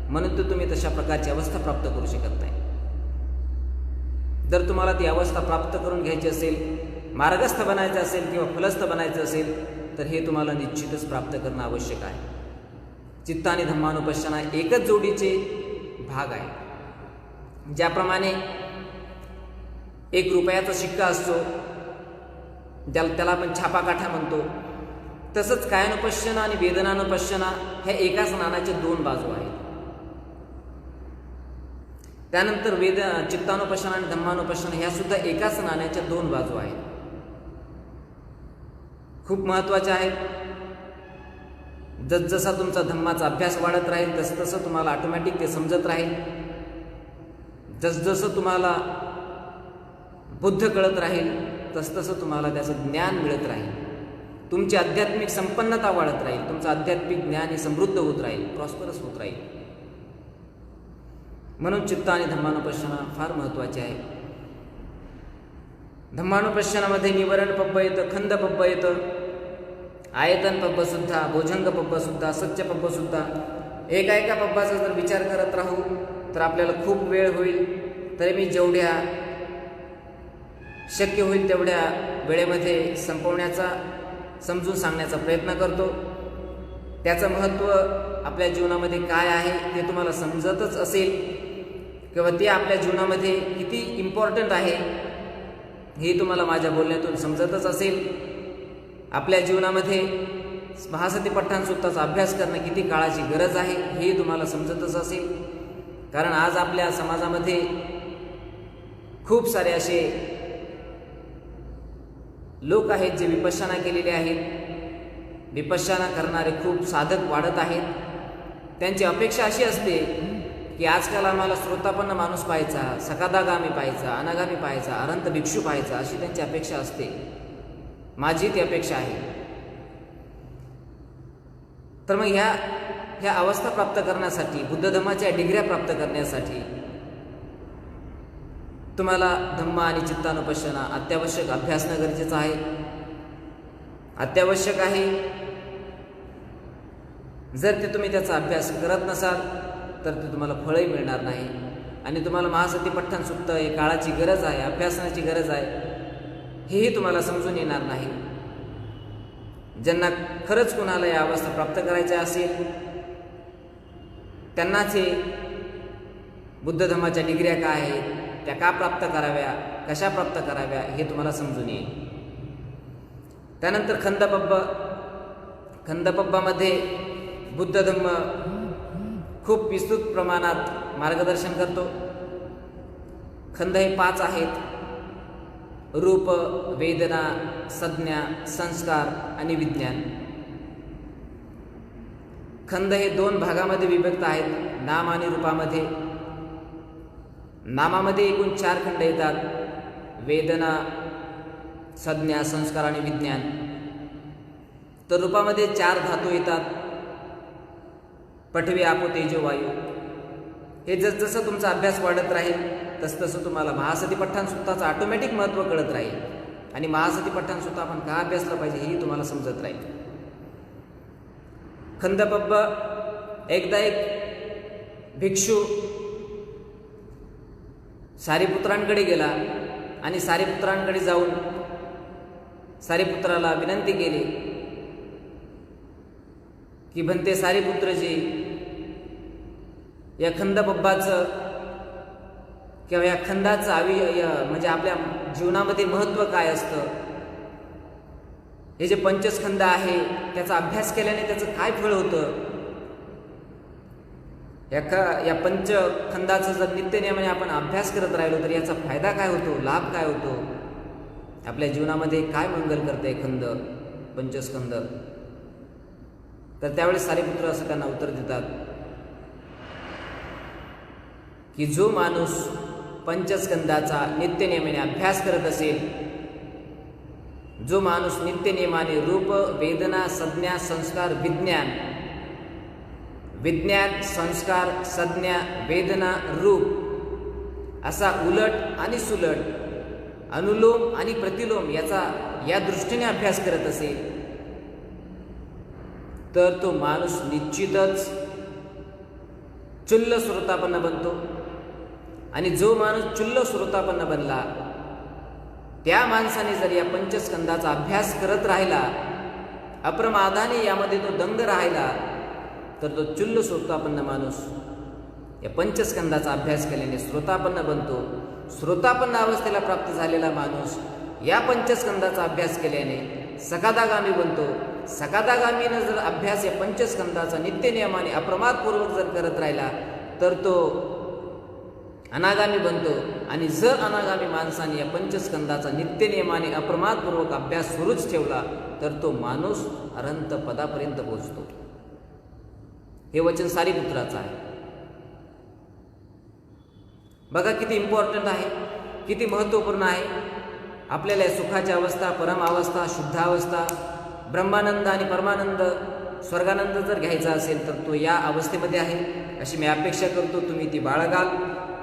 म्हणून तर तुम्ही तशा प्रकारची अवस्था प्राप्त करू शकत नाही. जर तुम्हाला ती अवस्था प्राप्त करून घ्यायची असेल, मार्गस्थ बनायचं असेल किंवा फलस्थ बनायचं असेल तर हे तुम्हाला निश्चितच प्राप्त करणं आवश्यक आहे. चित्त आणि धम्मानुपश्यना एकच जोडीचे भाग आहे. ज्याप्रमाणे एक रुपयाचा शिक्का असतो, त्याला आपण छापाकाठा म्हणतो, तसंच कायानुपश्यना आणि वेदनानुपश्यना ह्या एकाच नाण्याच्या 2 बाजू आहेत. त्यानंतर चित्तानुपश्यना आणि धम्मानुपश्यना ह्या सुद्धा एकाच नाण्याच्या 2 बाजू आहेत. खूप महत्त्वाच्या आहेत. जसजसा तुमचा धम्माचा अभ्यास वाढत राहील तसतसं तुम्हाला ऑटोमॅटिक ते समजत राहील. जसजसं तुम्हाला बुद्ध कळत राहील तसतसं तुम्हाला त्याचं ज्ञान मिळत राहील. तुमची आध्यात्मिक संपन्नता वाढत राहील, तुमचं आध्यात्मिक ज्ञान हे समृद्ध होत राहील, प्रॉस्परस होत राहील. म्हणून चित्त आणि धम्मानुपश्यना फार महत्त्वाचे आहे. धम्मानुपश्यनामध्ये निवरण पब्ब येतं, खंद पब्ब येतं, आयतन पब्बसुद्धा, भोजंग पब्बसुद्धा, सच्च पब्बसुद्धा. एका पब्बाचा जर विचार करत राहू तर आपल्याला खूप वेळ होईल. तरी मी जेवढ्या शक्य होईल तेवढ्या वेळेमध्ये संपवण्याचा, समजून सांगण्याचा प्रयत्न करतो. त्याचं महत्त्व आपल्या जीवनामध्ये काय आहे ते तुम्हाला समजतच असेल किंवा ते आपल्या जीवनामध्ये किती इम्पॉर्टंट आहे हे तुम्हाला माझ्या बोलण्यातून समजतच असेल. आपल्या जीवनामध्ये महासती पठ्ठाण सूक्ताचा अभ्यास करणं किती काळाची गरज आहे हे तुम्हाला समजतच असेल. कारण आज आपल्या समाजामध्ये खूप सारे असे लोक आहेत जे विपश्यना केलेले आहेत. विपश्यना करणारे खूप साधक वाढत आहेत. त्यांची अपेक्षा अशी असते की आजकाल आम्हाला श्रोतापन्न माणूस पाहायचा, सकादागामी पाहायचा, अनागामी पाहायचा, अनंत भिक्षू पाहायचा, अशी त्यांची अपेक्षा असते. माझी ती अपेक्षा आहे. तर मग ह्या अवस्था प्राप्त करण्यासाठी, बुद्ध धम्माच्या डिग्र्या प्राप्त करण्यासाठी तुम्हाला धम्म आणि चित्तानुपश्यना अत्यावश्यक अभ्यासणं गरजेचं आहे, अत्यावश्यक आहे. जर ते तुम्ही त्याचा अभ्यास करत नसाल तर ते तुम्हाला फळही मिळणार नाही. आणि तुम्हाला महासती पठ्ठण सुक्त हे काळाची गरज आहे, अभ्यासनाची गरज आहे, हेही तुम्हाला समजून येणार नाही. ज्यांना खरंच कुणाला या अवस्था प्राप्त करायच्या असेल त्यांनाच हे बुद्ध धम्माच्या डिग्र्या काय आहेत, त्या का प्राप्त कराव्या, कशा प्राप्त कराव्या हे तुम्हाला समजून येईल. त्यानंतर खंदपब्बामध्ये बुद्ध धम्म खूप विस्तृत प्रमाणात मार्गदर्शन करतो. खंद हे 5 आहेत: रूप, वेदना, संज्ञा, संस्कार आणि विज्ञान. खंद हे 2 भागामध्ये विभक्त आहेत, नाम आणि रूपामध्ये. नामामध्ये एकूण 4 खंड येतात: वेदना, संज्ञा, संस्कार आणि विज्ञान. तर रूपामध्ये 4 धातू येतात: पृथ्वी, आपो, तेजो, वायू. हे जसजसं तुमचा अभ्यास वाढत राहील तसतसं तुम्हाला महासती पठ्ठण सुत्ताचं ऑटोमॅटिक महत्त्व कळत राहील. आणि महासती पठ्ठण सुत्त आपण का अभ्यासलं पाहिजे हेही तुम्हाला समजत राहील. खंदपब्ब, एकदा एक भिक्षू सारीपुत्रांकडे गेला आणि सारीपुत्रांकडे जाऊन सारीपुत्राला विनंती केली की भंते सारीपुत्रजी, या खंदपब्बाचं किंवा या खंदाचं म्हणजे आपल्या जीवनामध्ये महत्त्व काय असतं, हे जे पंचस्कंद आहे त्याचा अभ्यास केल्याने त्याचं काय फळ होतं, या पंचखंदाचा जर नित्यनियमाने आपण अभ्यास करत राहिलो तर याचा फायदा काय होतो, लाभ काय होतो, आपल्या जीवनामध्ये काय मंगल करते खंद, पंचस्कंद. तर त्यावेळेस सारीपुत्र असं त्यांना उत्तर देतात की जो माणूस पंचस्कंदाचा नित्यनियमाने अभ्यास करत असेल, जो माणूस नित्यनियमाने रूप, वेदना, संज्ञा, संस्कार, विज्ञान, संस्कार, संज्ञा, वेदना, रूप असा उलट आणि सुलट, अनुलोम आणि प्रतिलोम याचा या दृष्टीने अभ्यास करत असेल तर तो माणूस निश्चितच चुल्ल श्रोतापन्न बनतो. आणि जो माणूस चुल्ल श्रोतापन्न बनला, त्या माणसाने जर या पंचस्कंदाचा अभ्यास करत राहिला, अप्रमादाने यामध्ये तो दंग राहिला, तर तो चुल्ल श्रोतापन्न माणूस या पंचस्कंदाचा अभ्यास केल्याने श्रोतापन्न बनतो. श्रोतापन्न अवस्थेला प्राप्त झालेला माणूस या पंचस्कंदाचा अभ्यास केल्याने सकादागामी बनतो. सकादागामीनं जर अभ्यास या पंचस्कंदाचा नित्यनियमाने अप्रमादपूर्वक जर करत राहिला तर तो अनागामी बनतो. आणि जर अनागामी माणसाने या पंचस्कंदाचा नित्यनियमाने अप्रमादपूर्वक अभ्यास सुरूच ठेवला तर तो माणूस अनंत पदापर्यंत पोहोचतो. हे वचन सारीपुत्राचं आहे. बघा किती इम्पॉर्टंट आहे, किती महत्त्वपूर्ण आहे. आपल्याला सुखाची अवस्था, परमावस्था, शुद्धावस्था, ब्रह्मानंद आणि परमानंद, स्वर्गानंद जर घ्यायचा असेल तर तो या अवस्थेमध्ये आहे, अशी मी अपेक्षा करतो. तुम्ही ती बाळगाल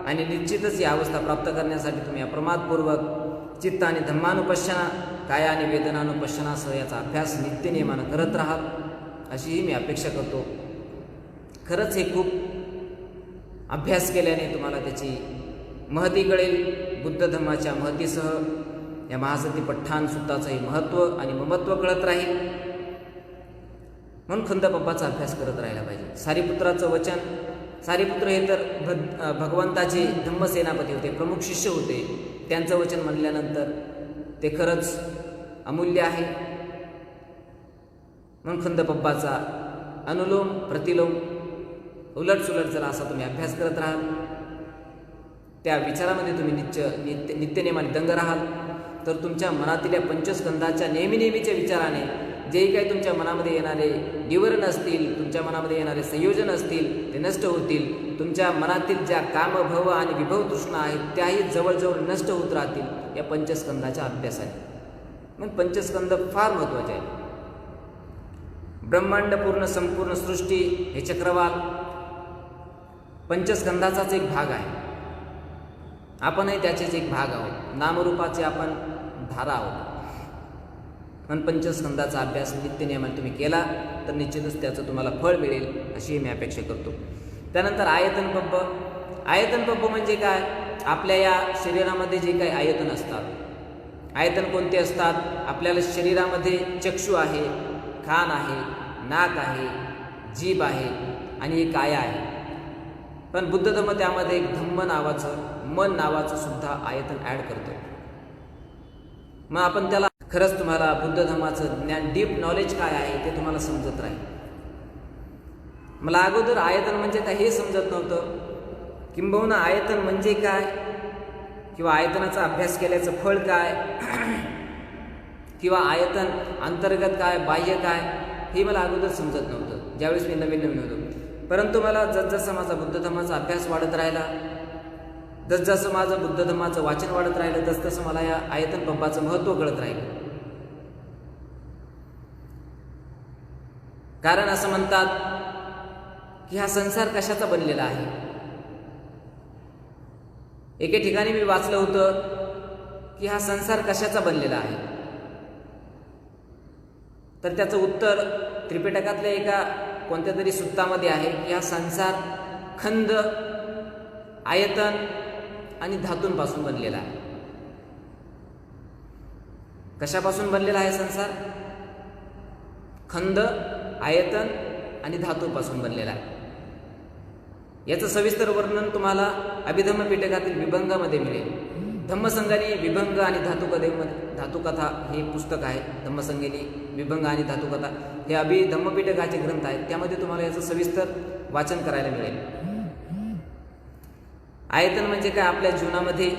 आणि निश्चितच या अवस्था प्राप्त करण्यासाठी तुम्ही अप्रमादपूर्वक चित्त आणि धम्मानुपश्यना, काय आणि वेदनानुपश्यनासह याचा अभ्यास नित्यनियमानं करत राहाल, अशीही मी अपेक्षा करतो. खरंच हे खूप अभ्यास केल्याने तुम्हाला त्याची महती कळेल. बुद्ध धम्माच्या महतीसह या महासती पठ्ठण सुत्ताचंही महत्त्व आणि ममत्व कळत राहील. म्हणून खंदपब्बाचा अभ्यास करत राहायला पाहिजे. सारीपुत्राचं वचन, सारीपुत्र हे तर भगवंताचे धम्मसेनापती होते, प्रमुख शिष्य होते. त्यांचं वचन म्हणल्यानंतर ते खरंच अमूल्य आहे. म्हणून खंदपब्बाचा अनुलोम प्रतिलोम, उलट सुलट जर असा तुम्ही अभ्यास करत राहाल, त्या विचारामध्ये तुम्ही नित्यनेमाने दंग राहाल, तर तुमच्या मनातील या पंचस्कंदाच्या नेहमीच्या विचाराने जे काही तुमच्या मनामध्ये येणारे निवरण असतील, तुमच्या मनामध्ये येणारे संयोजन असतील, ते नष्ट होतील. तुमच्या मनातील ज्या काम, भव आणि विभव तृष्णा आहेत त्याही जवळजवळ नष्ट होत राहतील या पंचस्कंदाच्या अभ्यासाने. मग पंचस्कंद फार महत्त्वाचे आहे. ब्रह्मांड पूर्ण संपूर्ण सृष्टी हे चक्रवाल पंचस्कंदाचाच एक भाग आहे. आपणही त्याचेच एक भाग आहोत, नामरूपाचे आपण धारा आहोत. पण पंचस्कंदाचा अभ्यास नित्यनियमाने तुम्ही केला तर निश्चितच त्याचं तुम्हाला फळ मिळेल अशी मी अपेक्षा करतो. त्यानंतर आयतन पब्ब. आयतन पब्ब म्हणजे काय? आपल्या या शरीरामध्ये जे काही आयतन असतात, आयतन कोणते असतात? आपल्याला शरीरामध्ये चक्षु आहे, कान आहे, नाक आहे, जीभ आहे आणि एक काया आहे. पण बुद्ध धम्म त्यामध्ये एक धम्म नावाचं, मन नावाचं सुद्धा आयतन ॲड करतो. मग आपण त्याला खरंच तुम्हाला बुद्ध धम्माचं ज्ञान, डीप नॉलेज काय आहे ते तुम्हाला समजत राहील. मला अगोदर आयतन म्हणजे काय हे समजत नव्हतं. किंबहुना आयतन म्हणजे काय किंवा आयतनाचा अभ्यास केल्याचं फळ काय किंवा आयतन अंतर्गत काय, बाह्य काय, हे मला अगोदर समजत नव्हतं ज्यावेळेस मी नवीन होतो. परंतु मला जसजसा माझा बुद्ध धम्माचा अभ्यास वाढत राहिला, जसजसं माझं बुद्ध धम्माचं वाचन वाढत राहिलं, तसतसं मला या आयतन पब्बाचं महत्त्व कळत राहिलं. कारण असं म्हणतात की हा संसार कशाचा बनलेला आहे. एके ठिकाणी मी वाचलं होतं की हा संसार कशाचा बनलेला आहे. तर त्याचं उत्तर त्रिपिटकातल्या एका कोणत्या तरी सुत्तामध्ये आहे की हा संसार खंड, आयतन आणि धातूंपासून बनलेला आहे. कशापासून बनलेला आहे संसार? खंड, आयतन आणि धातूपासून बनलेला आहे. याचं सविस्तर वर्णन तुम्हाला अभिधम्म पिटकातील विभंगामध्ये मिळेल. धम्मसंगीनी विभंग आणि धातुकथा हे पुस्तक आहे. धम्मसंगीनी विभंग आणि धातुकथा हे अभिधम्मपिटकाचे ग्रंथ आहेत. त्यामध्ये तुम्हाला याचं सविस्तर वाचन करायला मिळेल. आयतन म्हणजे काय? आपल्या जीवनामध्ये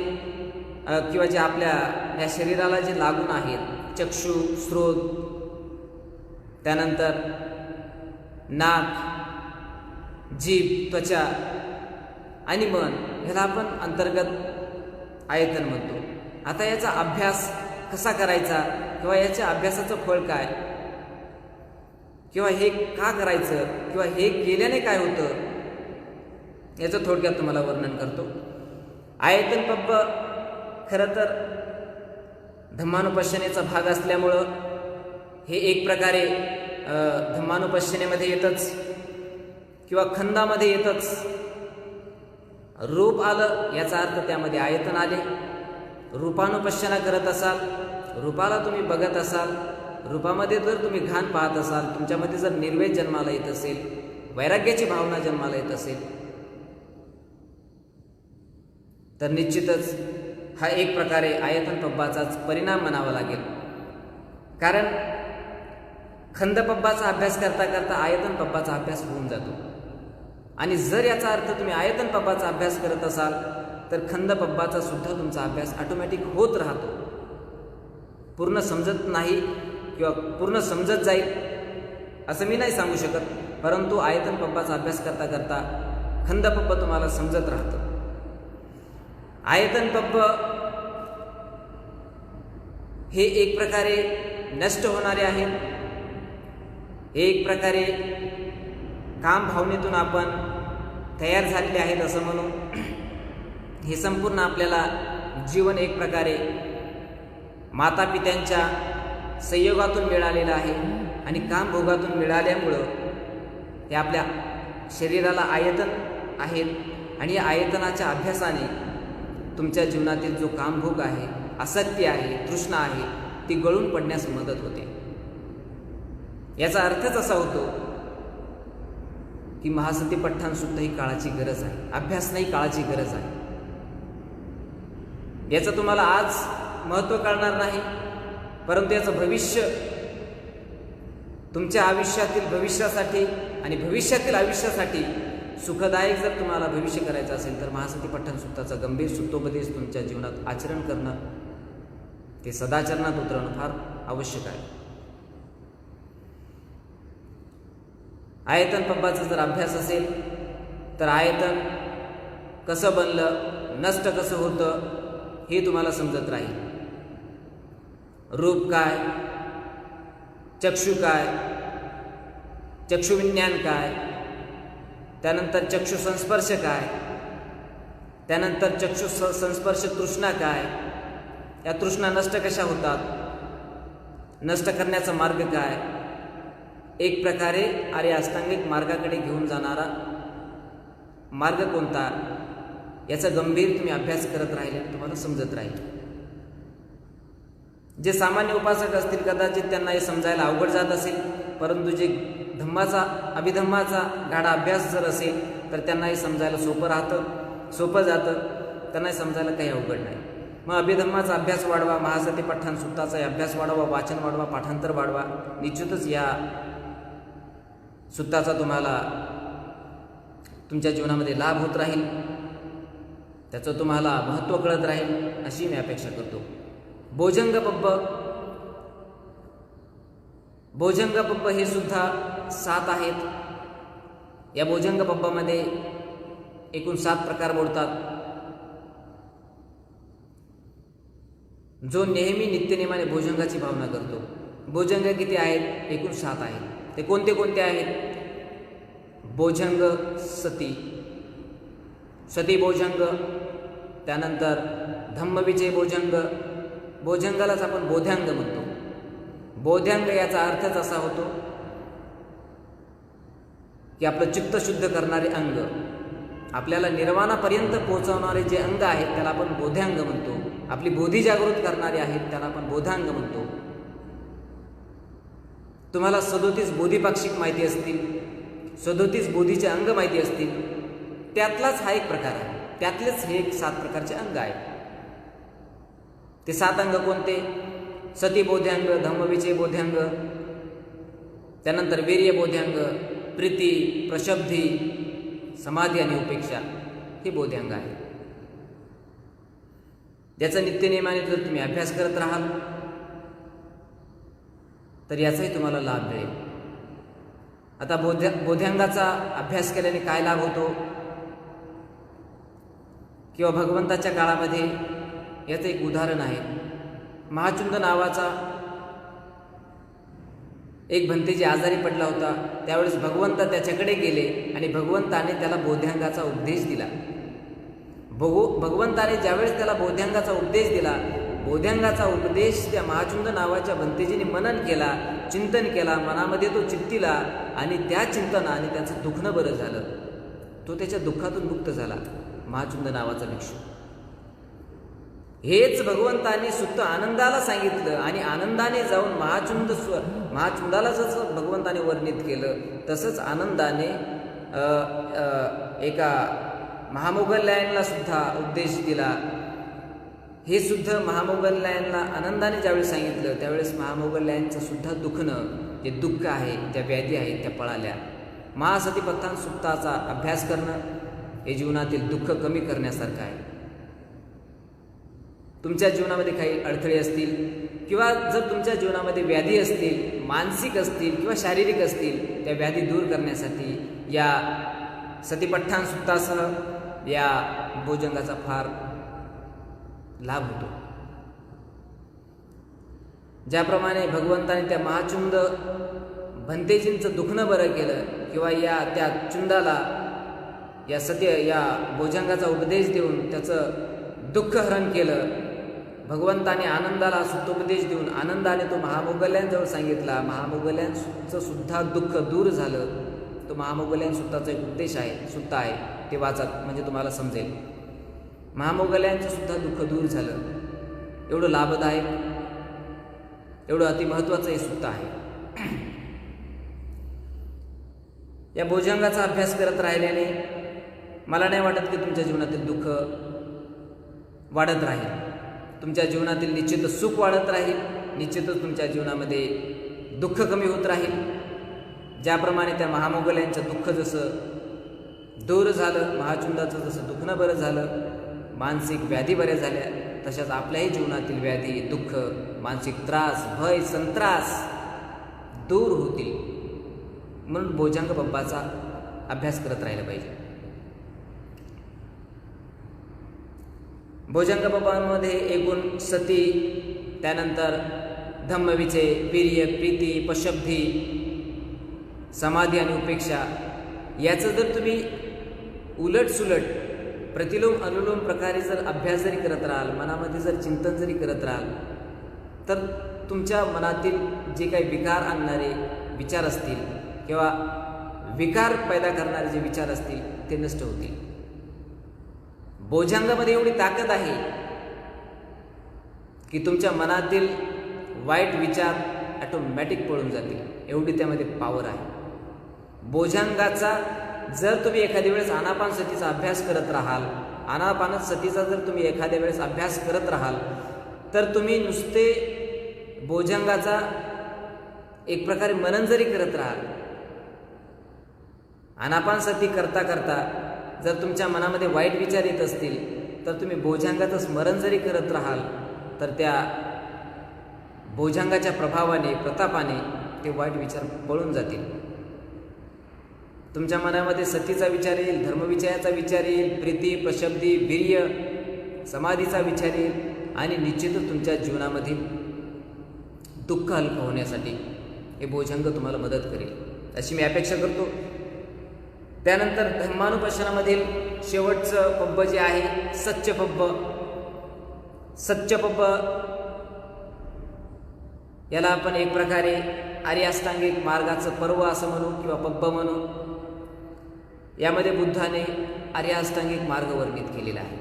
किंवा जे आपल्या या शरीराला जे लागून आहेत, चक्षु, स्रोत, त्यानंतर नाक, जीभ, त्वचा आणि मन, ह्याला आपण अंतर्गत आयतन म्हणतो. आता याचा अभ्यास कसा करायचा किंवा याच्या अभ्यासाचं फळ काय किंवा हे का करायचं किंवा हे केल्याने काय होतं याचं थोडक्यात तुम्हाला वर्णन करतो. आयतन पब्ब खरं तर धम्मानुपश्यनेचा भाग असल्यामुळं हे एक प्रकारे धम्मानुपश्यनेमध्ये येतच किंवा खंडामध्ये येतच. रूप आलं याचा अर्थ त्यामध्ये आयतन आले. रूपानुपश्यना करत असाल, रूपाला तुम्ही बघत असाल, रूपामध्ये जर तुम्ही घाण पाहत असाल, तुमच्यामध्ये जर निर्वेद जन्माला येत असेल, वैराग्याची भावना जन्माला येत असेल, तर निश्चितच हा एक प्रकारे आयतन पब्बाचाच परिणाम म्हणावा लागेल. कारण खंड पब्बाचा अभ्यास करता करता आयतन पब्बाचा अभ्यास होऊन जातो. आणि जर याचा अर्थ तुम्ही आयतन पब्बाचा अभ्यास करत असाल तर खंड पब्बाचा सुद्धा तुमचा अभ्यास ऑटोमॅटिक होत राहतो. पूर्ण समजत नाही किंवा पूर्ण समजत जाईल असं मी नाही सांगू शकत, परंतु आयतन पब्बाचा अभ्यास करता करता खंड पब्ब तुम्हाला समजत राहतं. आयतन पब्ब हे एक प्रकारे नष्ट होणारे आहेत. हे एक प्रकारे काम भावनेतून आपण तयार झालेले आहेत असं म्हणून हे संपूर्ण आपल्याला जीवन एक प्रकारे मातापित्यांच्या संयोगातून मिळालेलं आहे आणि कामभोगातून मिळाल्यामुळं हे आपल्या शरीराला आयतन आहेत आणि या आयतनाच्या अभ्यासाने तुमच्या जीवनातील जो कामभोग आहे, आसक्ती आहे, तृष्णा आहे, ती गळून पडण्यास मदत होते. याचा अर्थच असा होतो की महासती पठ्ठाण सुद्धा ही काळाची गरज आहे, अभ्यास नाही काळाची गरज आहे. याचं तुम्हाला आज महत्त्व कळणार नाही, परंतु याचं भविष्य तुमच्या आयुष्यातील भविष्यासाठी आणि भविष्यातील आयुष्यासाठी सुखदायक जर तुम्हाला भविष्य करायचं असेल तर महासती पठ्ठाण सुत्ताचा गंभीर सुत्तोपदेश तुमच्या जीवनात आचरण करणं, ते सदाचरणात उतरणं फार आवश्यक आहे. आयतन पब्बाचा जर अभ्यास असेल तर आयतन कसं बनलं, नष्ट कसं होतं हे तुम्हाला समजत राहील. रूप काय, चक्षु काय, चक्षुविज्ञान काय, त्यानंतर चक्षु संस्पर्श काय, त्यानंतर चक्षु संस्पर्श तृष्णा काय, या तृष्णा नष्ट कशा होतात, नष्ट करण्याचा मार्ग काय, एक प्रकारे आर्य अष्टांगिक मार्गाकडे घेऊन जाणारा मार्ग कोणता, याचा गंभीर तुम्ही अभ्यास करत राहिले तुम्हाला समजत राहील. जे सामान्य उपासक असतील कदाचित त्यांना हे समजायला अवघड जात असेल, परंतु जे धम्माचा अभिधम्माचा गाढा अभ्यास जर असेल तर त्यांना हे समजायला सोपं जातं, त्यांना हे समजायला काही अवघड नाही. मग अभिधम्माचा अभ्यास वाढवा, महासती पठ्ठाण सुत्ताचा अभ्यास वाढवा, वाचन वाढवा, पाठांतर वाढवा. निश्चितच या सुत्ताचा तुम्हाला तुमच्या जीवनामध्ये लाभ होत राहील, त्याचं तुम्हाला महत्त्व कळत राहील अशी मी अपेक्षा करतो. भोजंग पब्ब हे सुद्धा 7 आहेत. या भोजंग पब्बामध्ये एकूण 7 प्रकार मोडतात. जो नेहमी नित्यनेमाने भोजंगाची भावना करतो. भोजंग किती आहेत? एकूण 7 आहेत. ते कोणते कोणते आहेत? भोजंग सती भोजंग, त्यानंतर धम्मविजय भोजंग, भोजंगालाच आपण बोध्यांग म्हणतो. बोध्यांग याचा अर्थच असा होतो की आपलं चित्त शुद्ध करणारे अंग, आपल्याला निर्वाणापर्यंत पोहोचवणारे जे अंग आहेत त्याला आपण बोध्यांग म्हणतो. आपली बोधी जागृत करणारे आहेत त्याला आपण बोधांग म्हणतो. तुम्हाला 37 बोधीपाक्षिक माहिती असतील, 37 बोधीचे अंग माहिती असतील, त्यातलाच हा एक प्रकार आहे. त्यातलेच हे 7 प्रकारचे अंग आहेत. ते 7 अंग कोणते? सती बोध्यांग, धम्मविजय बोध्यांग, त्यानंतर वीर्य बोध्यांग, प्रीती, प्रशब्दी, समाधी आणि उपेक्षा, हे बोध्यांग आहे. ज्याचा नित्यनेमाने जर तुम्ही अभ्यास करत राहाल तर याचाही तुम्हाला लाभ मिळेल. आता बोध्यांगाचा अभ्यास केल्याने काय लाभ होतो किंवा भगवंताच्या काळामध्ये याचं एक उदाहरण आहे. महाचुंद नावाचा एक भंतेजी आजारी पडला होता. त्यावेळेस भगवंत त्याच्याकडे गेले आणि भगवंताने त्याला बोध्यांगाचा उपदेश दिला. भगवंताने ज्यावेळेस त्याला बोध्यांगाचा उपदेश दिला, बोध्यांगाचा उपदेश त्या महाचुंद नावाच्या भंतेजीने मनन केला, चिंतन केला, मनामध्ये तो चित्तिला आणि त्या चिंतनाने त्याचं दुखणं बरं झालं. तो त्याच्या दुःखातून मुक्त झाला, महाचुंद नावाचा भिक्षू. हेच भगवंताने सुद्धा आनंदाला सांगितलं आणि आनंदाने जाऊन महाचुंदाला जसं भगवंताने वर्णित केलं तसंच आनंदाने एका महामोगल्यायनला सुद्धा उपदेश दिला. हे सुद्धा महामोगल्यायनला आनंदाने ज्यावेळी सांगितलं त्यावेळेस महामोगल्यायनचं सुद्धा दुखणं, जे दुःख आहे, त्या व्याधी आहेत त्या पळाल्या. महासती पठ्ठाण सुत्ताचा अभ्यास करणं हे जीवनातील दुःख कमी करण्यासारखं आहे. तुमच्या जीवनामध्ये काही अडथळे असतील किंवा जर तुमच्या जीवनामध्ये व्याधी असतील, मानसिक असतील किंवा शारीरिक असतील, त्या व्याधी दूर करण्यासाठी या सतीपठ्ठाण सुत्तासह या भोजंगाचा फार लाभ होतो. ज्याप्रमाणे भगवंताने त्या महाचुंद भंतेजींचं दुखणं बरं केलं किंवा त्या चुंदाला या भोजंगाचा उपदेश देऊन त्याचं दुःख हरण केलं, भगवंताने आनंदाला सुतोपदेश देऊन आनंदाने तो महामोगल्यांजवळ सांगितला, महामोगल्यांचं सुद्धा दुःख दूर झालं. तो महामोगल्यान सुत्ताचा एक उपदेश आहे, सुत्ता आहे, ते वाचत म्हणजे तुम्हाला समजेल. महामोगल्यांचं सुद्धा दुःख दूर झालं. एवढं लाभदायक, एवढं अतिमहत्वाचं हे सुत्ता आहे. या भोजंगाचा अभ्यास करत राहिल्याने मला नाही वाटत की तुमच्या जीवनातील दुःख वाढत राहील. तुमच्या जीवनातील निश्चितच सुख वाढत राहील, निश्चितच तुमच्या जीवनामध्ये दुःख कमी होत राहील. ज्याप्रमाणे त्या महामोगल्यांचं दुःख जसं दूर झालं, महाचुंदाचं जसं दुखणं बरं झालं, मानसिक व्याधी बऱ्या झाल्या, तशाच आपल्याही जीवनातील व्याधी, दुःख, मानसिक त्रास, भय, संत्रास दूर होतील. म्हणून भोजंग पब्बाचा अभ्यास करत राहिला पाहिजे. भोजंग पब्बामध्ये एकूण सती, त्यानंतर धम्मविजय, वीर्य, प्रीती, पशब्दी, समाधी आणि उपेक्षा याचं जर तुम्ही उलटसुलट प्रतिलोम अनुलोम प्रकारे जर अभ्यास जरी करत राहाल, मनामध्ये जर चिंतन जरी करत राहाल, तर तुमच्या मनातील जे काही विकार आणणारे विचार असतील किंवा विकार पैदा करणारे जे विचार असतील ते नष्ट होतील. भोजंगामध्ये एवढी ताकद आहे की तुमच्या मनातील वाईट विचार ऑटोमॅटिक पळून जातील, एवढी त्यामध्ये पॉवर आहे. भोजंगाचा जर तुम्ही एखाद्या वेळेस आनापानसतीचा अभ्यास करत राहाल, आनापानसतीचा जर तुम्ही एखाद्या वेळेस अभ्यास करत राहाल, तर तुम्ही नुसते भोजंगाचा एक प्रकारे मनन जरी करत राहाल, आनापानसती करता करता जर तुमच्या मनामध्ये वाईट विचार येत असतील, तर तुम्ही भोजंगाचं स्मरण जरी करत राहाल, तर त्या भोजंगाच्या प्रभावाने, प्रतापाने ते वाईट विचार पळून जातील. तुमच्या मनामध्ये सतीचा विचार येईल, धर्मविषयाचा विचार येईल, प्रीती, प्रशब्दी, वीर्य, समाधीचा विचार येईल आणि निश्चितच तुमच्या जीवनामधील दुःख हलकं होण्यासाठी हे भोजंग तुम्हाला मदत करेल, अशी मी अपेक्षा करतो. त्यानंतर धम्मानुपशनामधील शेवटचं पब्ब जे आहे सच्च पब्ब. सच्च पब्ब याला आपण एक प्रकारे आर्य अष्टांगिक मार्गाचं पर्व असं म्हणू किंवा पब्ब म्हणू. यामध्ये बुद्धाने आर्य अष्टांगिक मार्ग वर्णित केलेला आहे.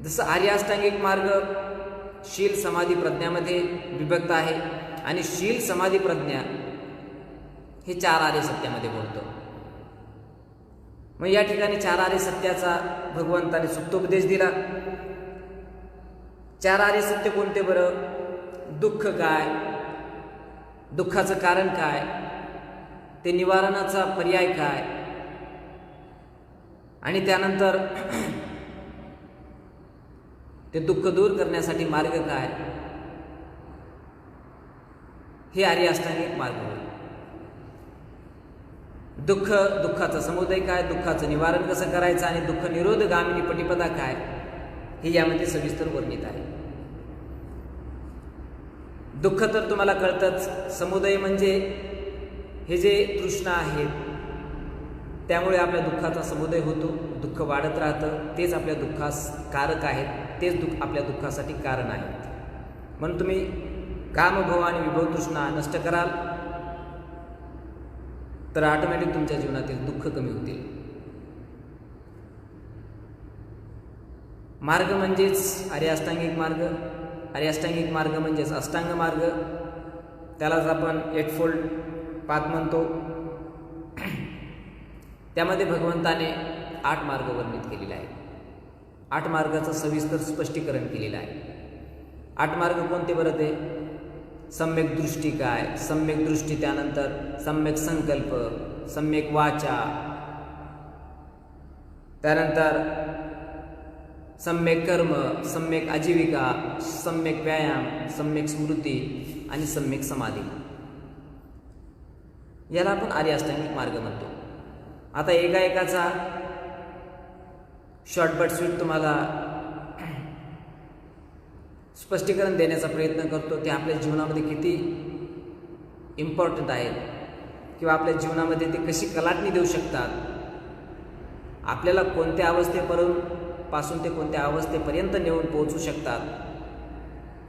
जसं आर्य अष्टांगिक मार्ग शील, समाधी, प्रज्ञामध्ये विभक्त आहे आणि शील, समाधी, प्रज्ञा हे 4 आर्य सत्यामध्ये बोलतो. मग या ठिकाणी 4 आर्य सत्याचा भगवंताने सुप्तोपदेश दिला. 4 आर्य सत्य कोणते बरं? दुःख काय, दुःखाचं कारण काय, ते निवारणाचा पर्याय काय, आणि त्यानंतर ते दुःख दूर करण्यासाठी मार्ग काय, हे आर्य अष्टांगिक मार्ग होय. दुःखाचा समुदय काय, दुःखाचं निवारण कसं करायचं आणि दुःख निरोध गामिनी पटिपदा काय, हे यामध्ये सविस्तर वर्णित आहे. दुःख तर तुम्हाला कळतंच. समुदय म्हणजे हे जे तृष्णा आहेत त्यामुळे आपल्या दुःखाचा समुदय होतो, दुःख वाढत राहतं, तेच आपल्या दुःखास कारक आहेत, तेच आपल्या दुःखासाठी कारण आहेत. म्हणून तुम्ही कामभव आणि विभव तृष्णा नष्ट कराल तर ऑटोमॅटिक तुमच्या जीवनातील दुःख कमी होतील. मार्ग म्हणजेच आर्य अष्टांगिक मार्ग. आर्य अष्टांगिक मार्ग म्हणजेच अष्टांग मार्ग, त्यालाच आपण 8 फोल्ड पाथ म्हणतो. त्यामध्ये भगवंताने 8 मार्ग वर्णित केलेले आहे. 8 मार्गाचं सविस्तर स्पष्टीकरण केलेलं आहे. 8 मार्ग कोणते बरं? ते सम्यक दृष्टी काय, सम्यक दृष्टी, त्यानंतर सम्यक संकल्प, सम्यक वाचा, त्यानंतर सम्यक कर्म, सम्यक आजीविका, सम्यक व्यायाम, सम्यक स्मृती आणि सम्यक समाधी. याला आपण आर्य अष्टांगिक मार्ग म्हणतो. आता एकाचा शॉर्ट बट स्वीट तुम्हाला स्पष्टीकरण देण्याचा प्रयत्न करतो. ते आपल्या जीवनामध्ये किती इम्पॉर्टंट आहेत किंवा आपल्या जीवनामध्ये ते कशी कलाटणी देऊ शकतात, आपल्याला कोणत्या अवस्थेपासून ते कोणत्या अवस्थेपर्यंत नेऊन पोहोचू शकतात,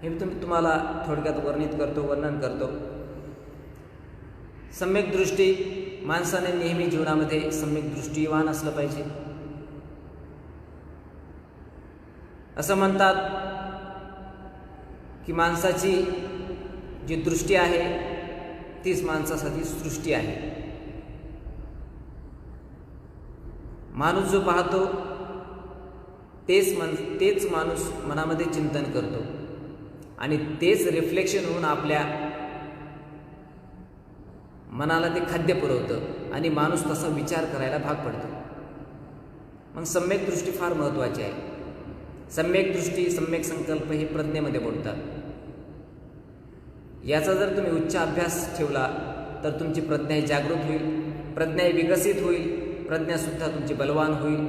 हे मी तुम्हाला थोडक्यात वर्णन करतो. सम्यक दृष्टी, माणसाने नेहमी जीवनामध्ये सम्यक दृष्टीवान असलं पाहिजे. असं म्हणतात की माणसाची जी दृष्टी आहे तीच माणसासाठी सृष्टी आहे. माणूस जो पाहतो तेच माणूस मनामध्ये चिंतन करतो आणि तेच रिफ्लेक्शन होऊन आपल्या मनाला ते खाद्य पुरवतं आणि माणूस तसा विचार करायला भाग पडतो. मग सम्यक दृष्टी फार महत्त्वाची आहे. सम्यक दृष्टी, सम्यक संकल्प हे प्रज्ञेमध्ये बोलतात. याचा जर तुम्ही उच्च अभ्यास ठेवला तर तुमची प्रज्ञा ही जागृत होईल, प्रज्ञा ही विकसित होईल, प्रज्ञासुद्धा तुमची बलवान होईल.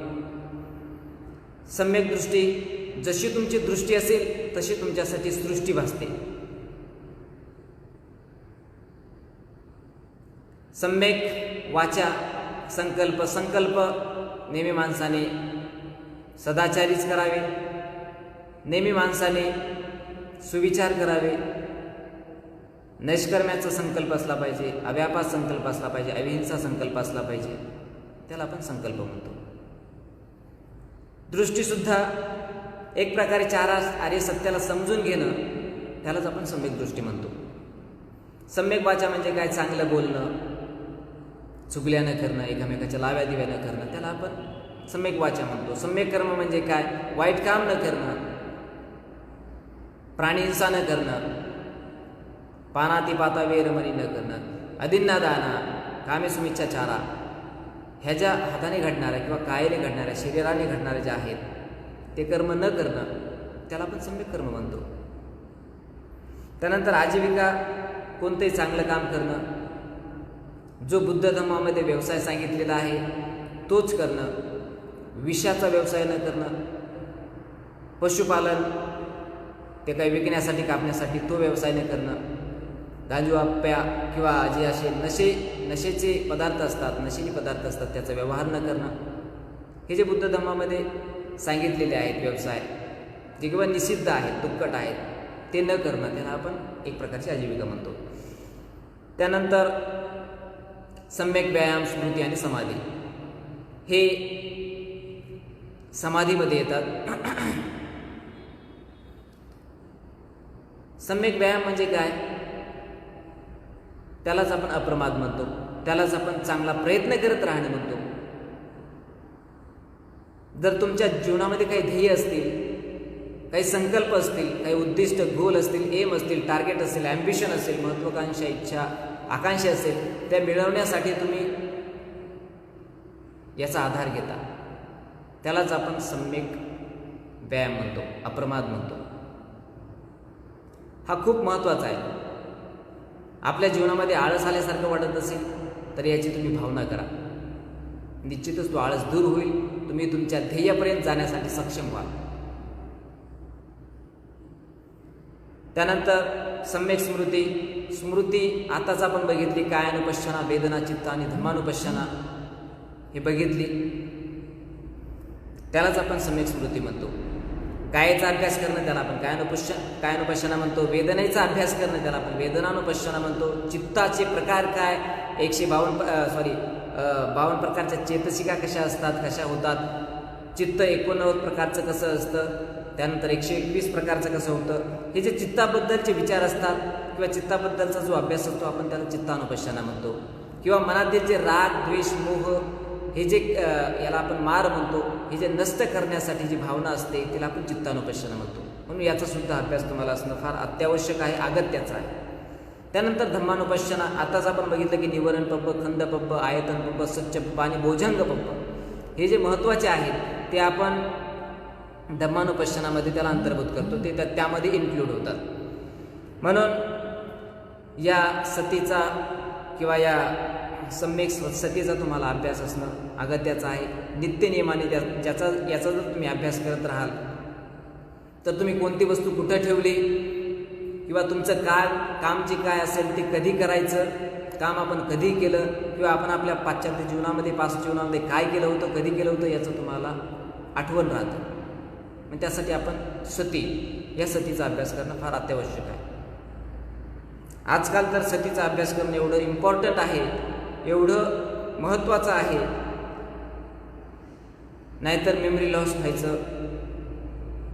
सम्यक दृष्टी, जशी तुमची दृष्टी असेल तशी तुमच्यासाठी सृष्टी भासते. सम्यक वाचा, संकल्प नेहमी माणसाने सदाचारीच करावे, नेहमी माणसाने सुविचार करावे, नैष्कर्म्याचा संकल्प असला पाहिजे, अव्यापात संकल्प असला पाहिजे, अहिंसा संकल्प असला पाहिजे, त्याला आपण संकल्प म्हणतो. दृष्टीसुद्धा एक प्रकारे चार आर्य सत्याला समजून घेणं, त्यालाच आपण सम्यक दृष्टी म्हणतो. सम्यक वाचा म्हणजे काय? चांगलं बोलणं, चुगल्या न करणं, एकामेकाच्या लाव्या दिव्या न करणं, त्याला आपण सम्यक वाचा म्हणतो. सम्यक कर्म म्हणजे काय? वाईट काम न करणं, प्राणीहिंसा न करणं, पानातिपाता वेरमणी न करणं, अदिन्नादाना, कामेसुमिच्छाचारा, ह्या ज्या हाताने घडणाऱ्या किंवा कायेने घडणाऱ्या, शरीराने घडणाऱ्या ज्या आहेत ते कर्म न करणं, त्याला आपण सम्यक कर्म म्हणतो. त्यानंतर आजीविका, कोणतेही चांगलं काम करणं, जो बुद्ध धर्मामध्ये व्यवसाय सांगितलेला आहे तोच करणं, विषाचा व्यवसाय न करणं, पशुपालन ते काही विकण्यासाठी कापण्यासाठी तो व्यवसाय न करणं, गांजू आप्या किंवा जे असे नशेचे पदार्थ असतात, नशेचे पदार्थ असतात त्याचा व्यवहार न करणं, हे जे बुद्ध धर्मामध्ये सांगितलेले आहेत व्यवसाय जे किंवा निषिद्ध आहेत, दुप्पट आहेत, ते न करणं, त्याला आपण एक प्रकारची आजीविका म्हणतो. त्यानंतर सम्यक व्यायाम, स्मृती आणि समाधी हे समाधीमध्ये येतात. सम्यक व्यायाम म्हणजे काय? त्यालाच आपण अप्रमाद म्हणतो, त्यालाच आपण चांगला प्रयत्न करत राहणे म्हणतो. जर तुमच्या जीवनामध्ये काही ध्येय असतील, काही संकल्प असतील, काही उद्दिष्ट, गोल असतील, एम असतील, टार्गेट असेल, ॲम्बिशन असेल, महत्त्वाकांक्षा, इच्छा, आकांक्षा असेल, त्या मिळवण्यासाठी तुम्ही याचा आधार घेता, त्यालाच आपण सम्यक व्यायाम म्हणतो, अप्रमाद म्हणतो. हा खूप महत्त्वाचा आहे. आपल्या जीवनामध्ये आळस आल्यासारखं वाटत असेल तर याची तुम्ही भावना करा, निश्चितच तो आळस दूर होईल, तुम्ही तुमच्या ध्येयापर्यंत जाण्यासाठी सक्षम व्हाल. त्यानंतर सम्यक स्मृती. स्मृती आताच आपण बघितली, कायानुपश्यना, वेदना, चित्त आणि धम्मानुपश्यना हे बघितली, त्यालाच आपण सम्यक स्मृती म्हणतो. कायाचा अभ्यास करणं त्याला आपण कायानुपश्यना म्हणतो, वेदनेचा अभ्यास करणं त्याला आपण वेदनानुपश्यना म्हणतो. चित्ताचे प्रकार काय? 52 प्रकारच्या चेतसिका कशा असतात, कशा होतात, चित्त 89 प्रकारचं कसं असतं, त्यानंतर 121 प्रकारचं कसं होतं, हे जे चित्ताबद्दलचे विचार असतात किंवा चित्ताबद्दलचा जो अभ्यास असतो आपण त्याला चित्तानुपश्यना म्हणतो. किंवा मनातील जे राग, द्वेष, मोह हे जे याला आपण मार म्हणतो, हे जे नष्ट करण्यासाठी जी भावना असते तिला आपण चित्तानुपश्यना म्हणतो. म्हणून याचा सुद्धा अभ्यास तुम्हाला असणं फार अत्यावश्यक आहे, अगत्याचं आहे. त्यानंतर धम्मानुपश्यना. आताच आपण बघितलं की निवरण पब्ब, खंड पब्ब, आयतन पब्ब, सच्च पब्ब आणि भोजंग पब्ब हे जे महत्त्वाचे आहेत ते आपण धम्मानुपश्यनामध्ये त्याला अंतर्भूत करतो, ते त्यामध्ये इन्क्लूड होतात. म्हणून या सतीचा किंवा या सम्यक सतीचा तुम्हाला अभ्यास असणं अगत्याचं आहे. नित्यनियमाने याचा जर तुम्ही अभ्यास करत राहाल तर तुम्ही कोणती वस्तू कुठं ठेवली किंवा तुमचं काम जे काय असेल ते कधी करायचं, काम आपण कधी केलं किंवा आपण आपल्या पाश्चात्य जीवनामध्ये, पास्ट जीवनामध्ये काय केलं होतं, कधी केलं होतं याचं तुम्हाला आठवण राहतं. मग त्यासाठी आपण सती, या सतीचा अभ्यास करणं फार अत्यावश्यक आहे. आजकाल तर सतीचा अभ्यास करणं एवढं इम्पॉर्टंट आहे, एवढं महत्त्वाचं आहे, नाहीतर मेमरी लॉस व्हायचं,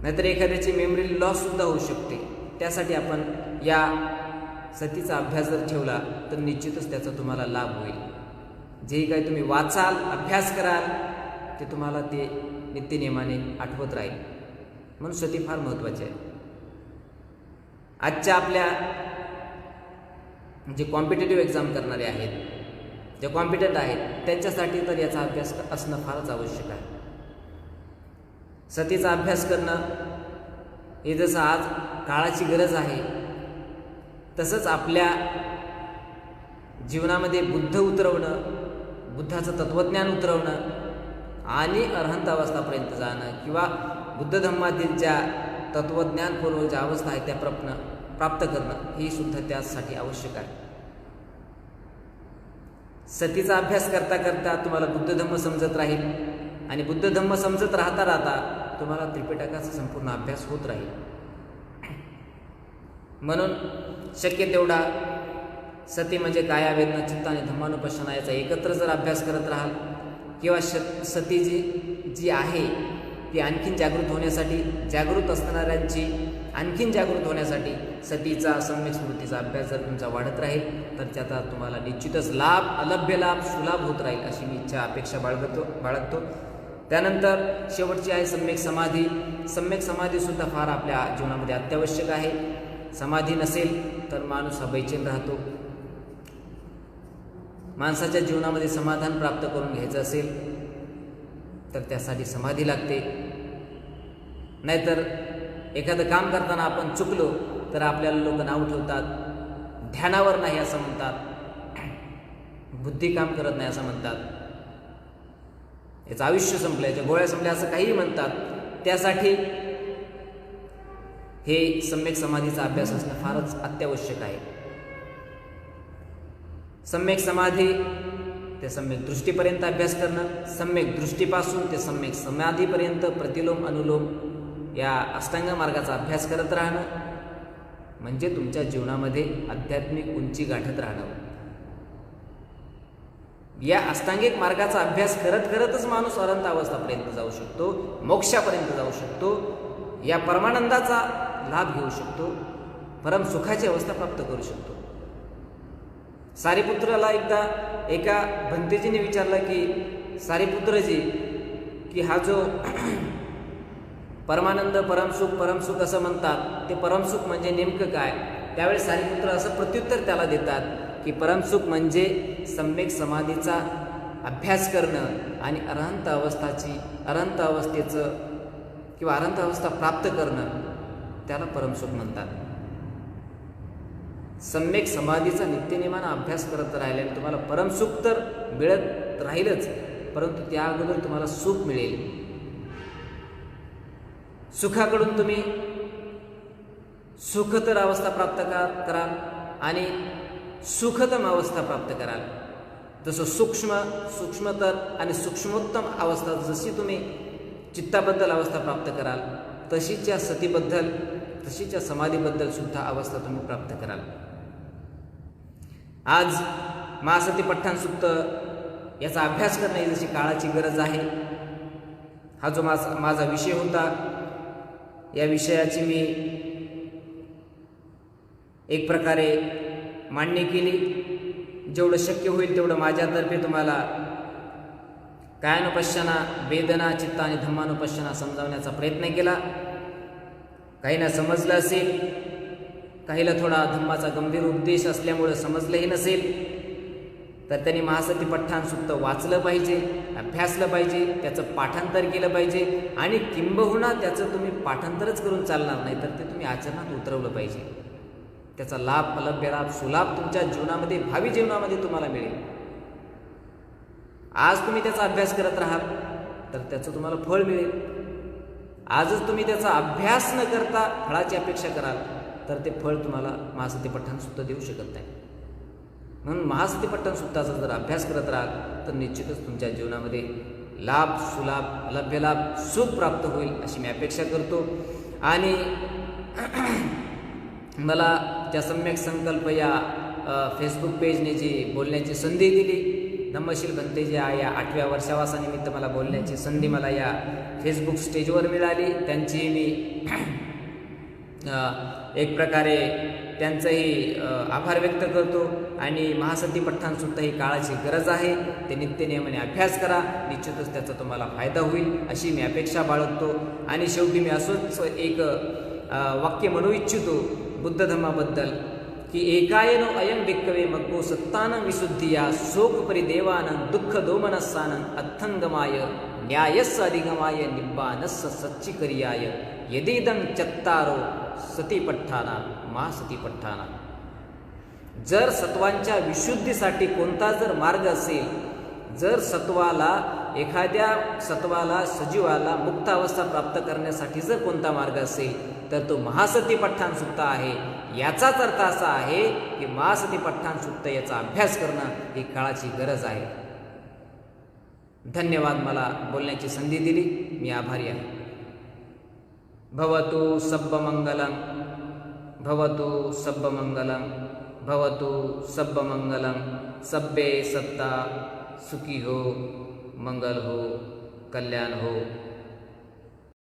नाहीतर एखाद्याची मेमरी लॉससुद्धा होऊ शकते. त्यासाठी आपण या सतीचा अभ्यास जर ठेवला तर निश्चितच त्याचा तुम्हाला लाभ होईल. जे काही तुम्ही वाचाल, अभ्यास कराल ते तुम्हाला ते नित्यनियमाने आठवत राहील. म्हणून सती फार महत्त्वाची आहे. आजच्या आपल्या जे कॉम्पिटेटिव्ह एक्झाम करणारे आहेत, जे कॉम्पिटंट आहेत, त्यांच्यासाठी तर याचा अभ्यास असणं फारच आवश्यक आहे. सतीचा अभ्यास करणं हे जसं आज काळाची गरज आहे तसंच आपल्या जीवनामध्ये बुद्ध उतरवणं, बुद्धाचं तत्त्वज्ञान उतरवणं आणि अरहंत अवस्थापर्यंत जाणं किंवा बुद्ध धर्मातील ज्या तत्त्वज्ञानपूर्व ज्या अवस्था आहेत त्या प्राप्त करणं ही सुद्धा त्यासाठी आवश्यक आहे. सतीचा अभ्यास करता करता तुम्हाला बुद्ध धर्म समजत राहील आणि बुद्ध धम्म समजत राहता राहता तुम्हाला त्रिपिटकाचा संपूर्ण अभ्यास होत राहील. म्हणून शक्य तेवढा सती म्हणजे काया वेदना चित्त आणि धम्मानुपश्यना याचा एकत्र जर अभ्यास करत राहाल किंवा सती जी आहे ती आणखीन जागृत होण्यासाठी, जागृत असणाऱ्यांची आणखीन जागृत होण्यासाठी सतीचा सम्यक स्मृतीचा अभ्यास जर तुमचा वाढत राहील तर त्याचा तुम्हाला निश्चितच लाभ, अलभ्य लाभ, सुलाभ होत राहील अशी मी इच्छा अपेक्षा बाळगतो. त्यानंतर शेवटची आहे सम्यक समाधी. सम्यक समाधीसुद्धा फार आपल्या जीवनामध्ये अत्यावश्यक आहे. समाधी नसेल तर माणूस हा बेचैन राहतो. माणसाच्या जीवनामध्ये समाधान प्राप्त करून घ्यायचं असेल तर त्यासाठी समाधी लागते. नाहीतर एखादं काम करताना आपण चुकलो तर आपल्याला लोक नाव ठेवतात, ध्यानावर नाही असं म्हणतात, बुद्धी काम करत नाही असं म्हणतात, याचं आयुष्य संपलं, याच्या गोळ्या संपल्या असं काहीही म्हणतात. त्यासाठी हे सम्यक समाधीचा अभ्यास असणं फारच अत्यावश्यक आहे. सम्यक समाधी ते सम्यक दृष्टीपर्यंत अभ्यास करणं, सम्यक दृष्टीपासून ते सम्यक समाधीपर्यंत प्रतिलोम अनुलोम या अष्टांग मार्गाचा अभ्यास करत राहणं म्हणजे तुमच्या जीवनामध्ये आध्यात्मिक उंची गाठत राहणं. या अष्टांगिक मार्गाचा अभ्यास करत करतच माणूस अनंत अवस्थापर्यंत जाऊ शकतो, मोक्षापर्यंत जाऊ शकतो, या परमानंदाचा लाभ घेऊ शकतो, परमसुखाची अवस्था प्राप्त करू शकतो. सारीपुत्राला एकदा एका भंतेजीने विचारलं की सारीपुत्रजी की हा जो परमानंद, परमसुख असं म्हणतात, ते परमसुख म्हणजे नेमकं काय? त्यावेळेस सारीपुत्र असं प्रत्युत्तर त्याला देतात की परमसुख म्हणजे सम्यक समाधीचा अभ्यास करणं आणि अरहंत अवस्थेचं किंवा अरहंत अवस्था प्राप्त करणं, त्याला परमसुख म्हणतात. सम्यक समाधीचा नित्यनेमानं अभ्यास करत राहिल्याने तुम्हाला परमसुख तर मिळत राहीलच, परंतु त्या अगोदर तुम्हाला सुख मिळेल. सुखाकडून तुम्ही सुखतर अवस्था प्राप्त कराल आणि सुखतम अवस्था प्राप्त कराल. जसं सूक्ष्मतर आणि सूक्ष्मोत्तम अवस्था जशी तुम्ही चित्ताबद्दल अवस्था प्राप्त कराल तशीच्या सतीबद्दल, तशीच्या समाधीबद्दल सुद्धा अवस्था तुम्ही प्राप्त कराल. आज महासती पठ्ठाण सुक्त याचा अभ्यास करणे ही जशी काळाची गरज आहे. हा जो माझा विषय होता, या विषयाची मी एक प्रकारे मांडणी केली. जेवढं शक्य होईल तेवढं माझ्यातर्फे तुम्हाला कायानुपश्यना, वेदना, चित्त आणि धम्मानुपश्यना समजावण्याचा प्रयत्न केला. काहींना समजलं असेल, काहीला थोडा धम्माचा गंभीर उपदेश असल्यामुळं समजलंही नसेल, तर त्यांनी महासती पठ्ठाण सुक्त वाचलं पाहिजे, अभ्यासलं पाहिजे, त्याचं पाठांतर केलं पाहिजे आणि किंबहुना त्याचं तुम्ही पाठांतरच करून चालणार नाही तर ते तुम्ही आचरणात उतरवलं पाहिजे. त्याचा लाभ, अलभ्य लाभ, सुलाभ तुमच्या जीवनामध्ये, भावी जीवनामध्ये तुम्हाला मिळेल. आज तुम्ही त्याचा अभ्यास करत राहाल तर त्याचं तुम्हाला फळ मिळेल. आजच तुम्ही त्याचा अभ्यास न करता फळाची अपेक्षा कराल तर ते फळ तुम्हाला महासती पठ्ठाण सुक्त देऊ शकत नाही. म्हणून महासती पठ्ठाण सुक्ताचा जर अभ्यास करत राहाल तर निश्चितच तुमच्या जीवनामध्ये लाभ, सुलाभ, अलभ्य लाभ, सुख प्राप्त होईल अशी मी अपेक्षा करतो. आणि मला त्या सम्यक संकल्प या फेसबुक पेजने जी बोलण्याची संधी दिली, धम्मशील भंतेजी या 8व्या वर्षावासानिमित्त मला बोलण्याची संधी मला या फेसबुक स्टेजवर मिळाली. त्यांची मी एक प्रकारे त्यांचंही आभार व्यक्त करतो. आणि महासती पठ्ठाण सुद्धा ही काळाची गरज आहे. ते नित्यनियमाने अभ्यास करा, निश्चितच त्याचा तुम्हाला फायदा होईल अशी मी अपेक्षा बाळगतो. आणि शेवटी मी असंच एक वाक्य म्हणू इच्छितो बुद्ध धम्माबद्दल की एकायनो अयं भिक्खवे मग्गो सत्तानं विशुद्धिया शोक परिदेवानं दुःख दोमनस्सानं अत्थंगमाय न्यायस्स अधिगमाय निब्बानस्स सच्चिकरियाय यदिदं चत्तारो सतीपठ्ठाना महासती पठ्ठाना. जर सत्वांच्या विशुद्धीसाठी कोणता जर मार्ग असेल, जर एखाद्या सत्वाला, सजीवाला मुक्त अवस्था प्राप्त करण्यासाठी जर कोणता मार्ग असेल तर तो महासती पठ्ठाण सुक्त आहे. याचाच अर्थ असा आहे की महासती पठ्ठाण सुक्त याचा अभ्यास करणं ही काळाची गरज आहे. धन्यवाद मला बोलण्याची संधी दिली, मी आभारी आहे. भवतु सब्बमंगलं, भवतु सब्बमंगलं, भवतु सब्बमंगलं. सब्बे सत्ता सुखी हो, मंगल हो, कल्याण हो.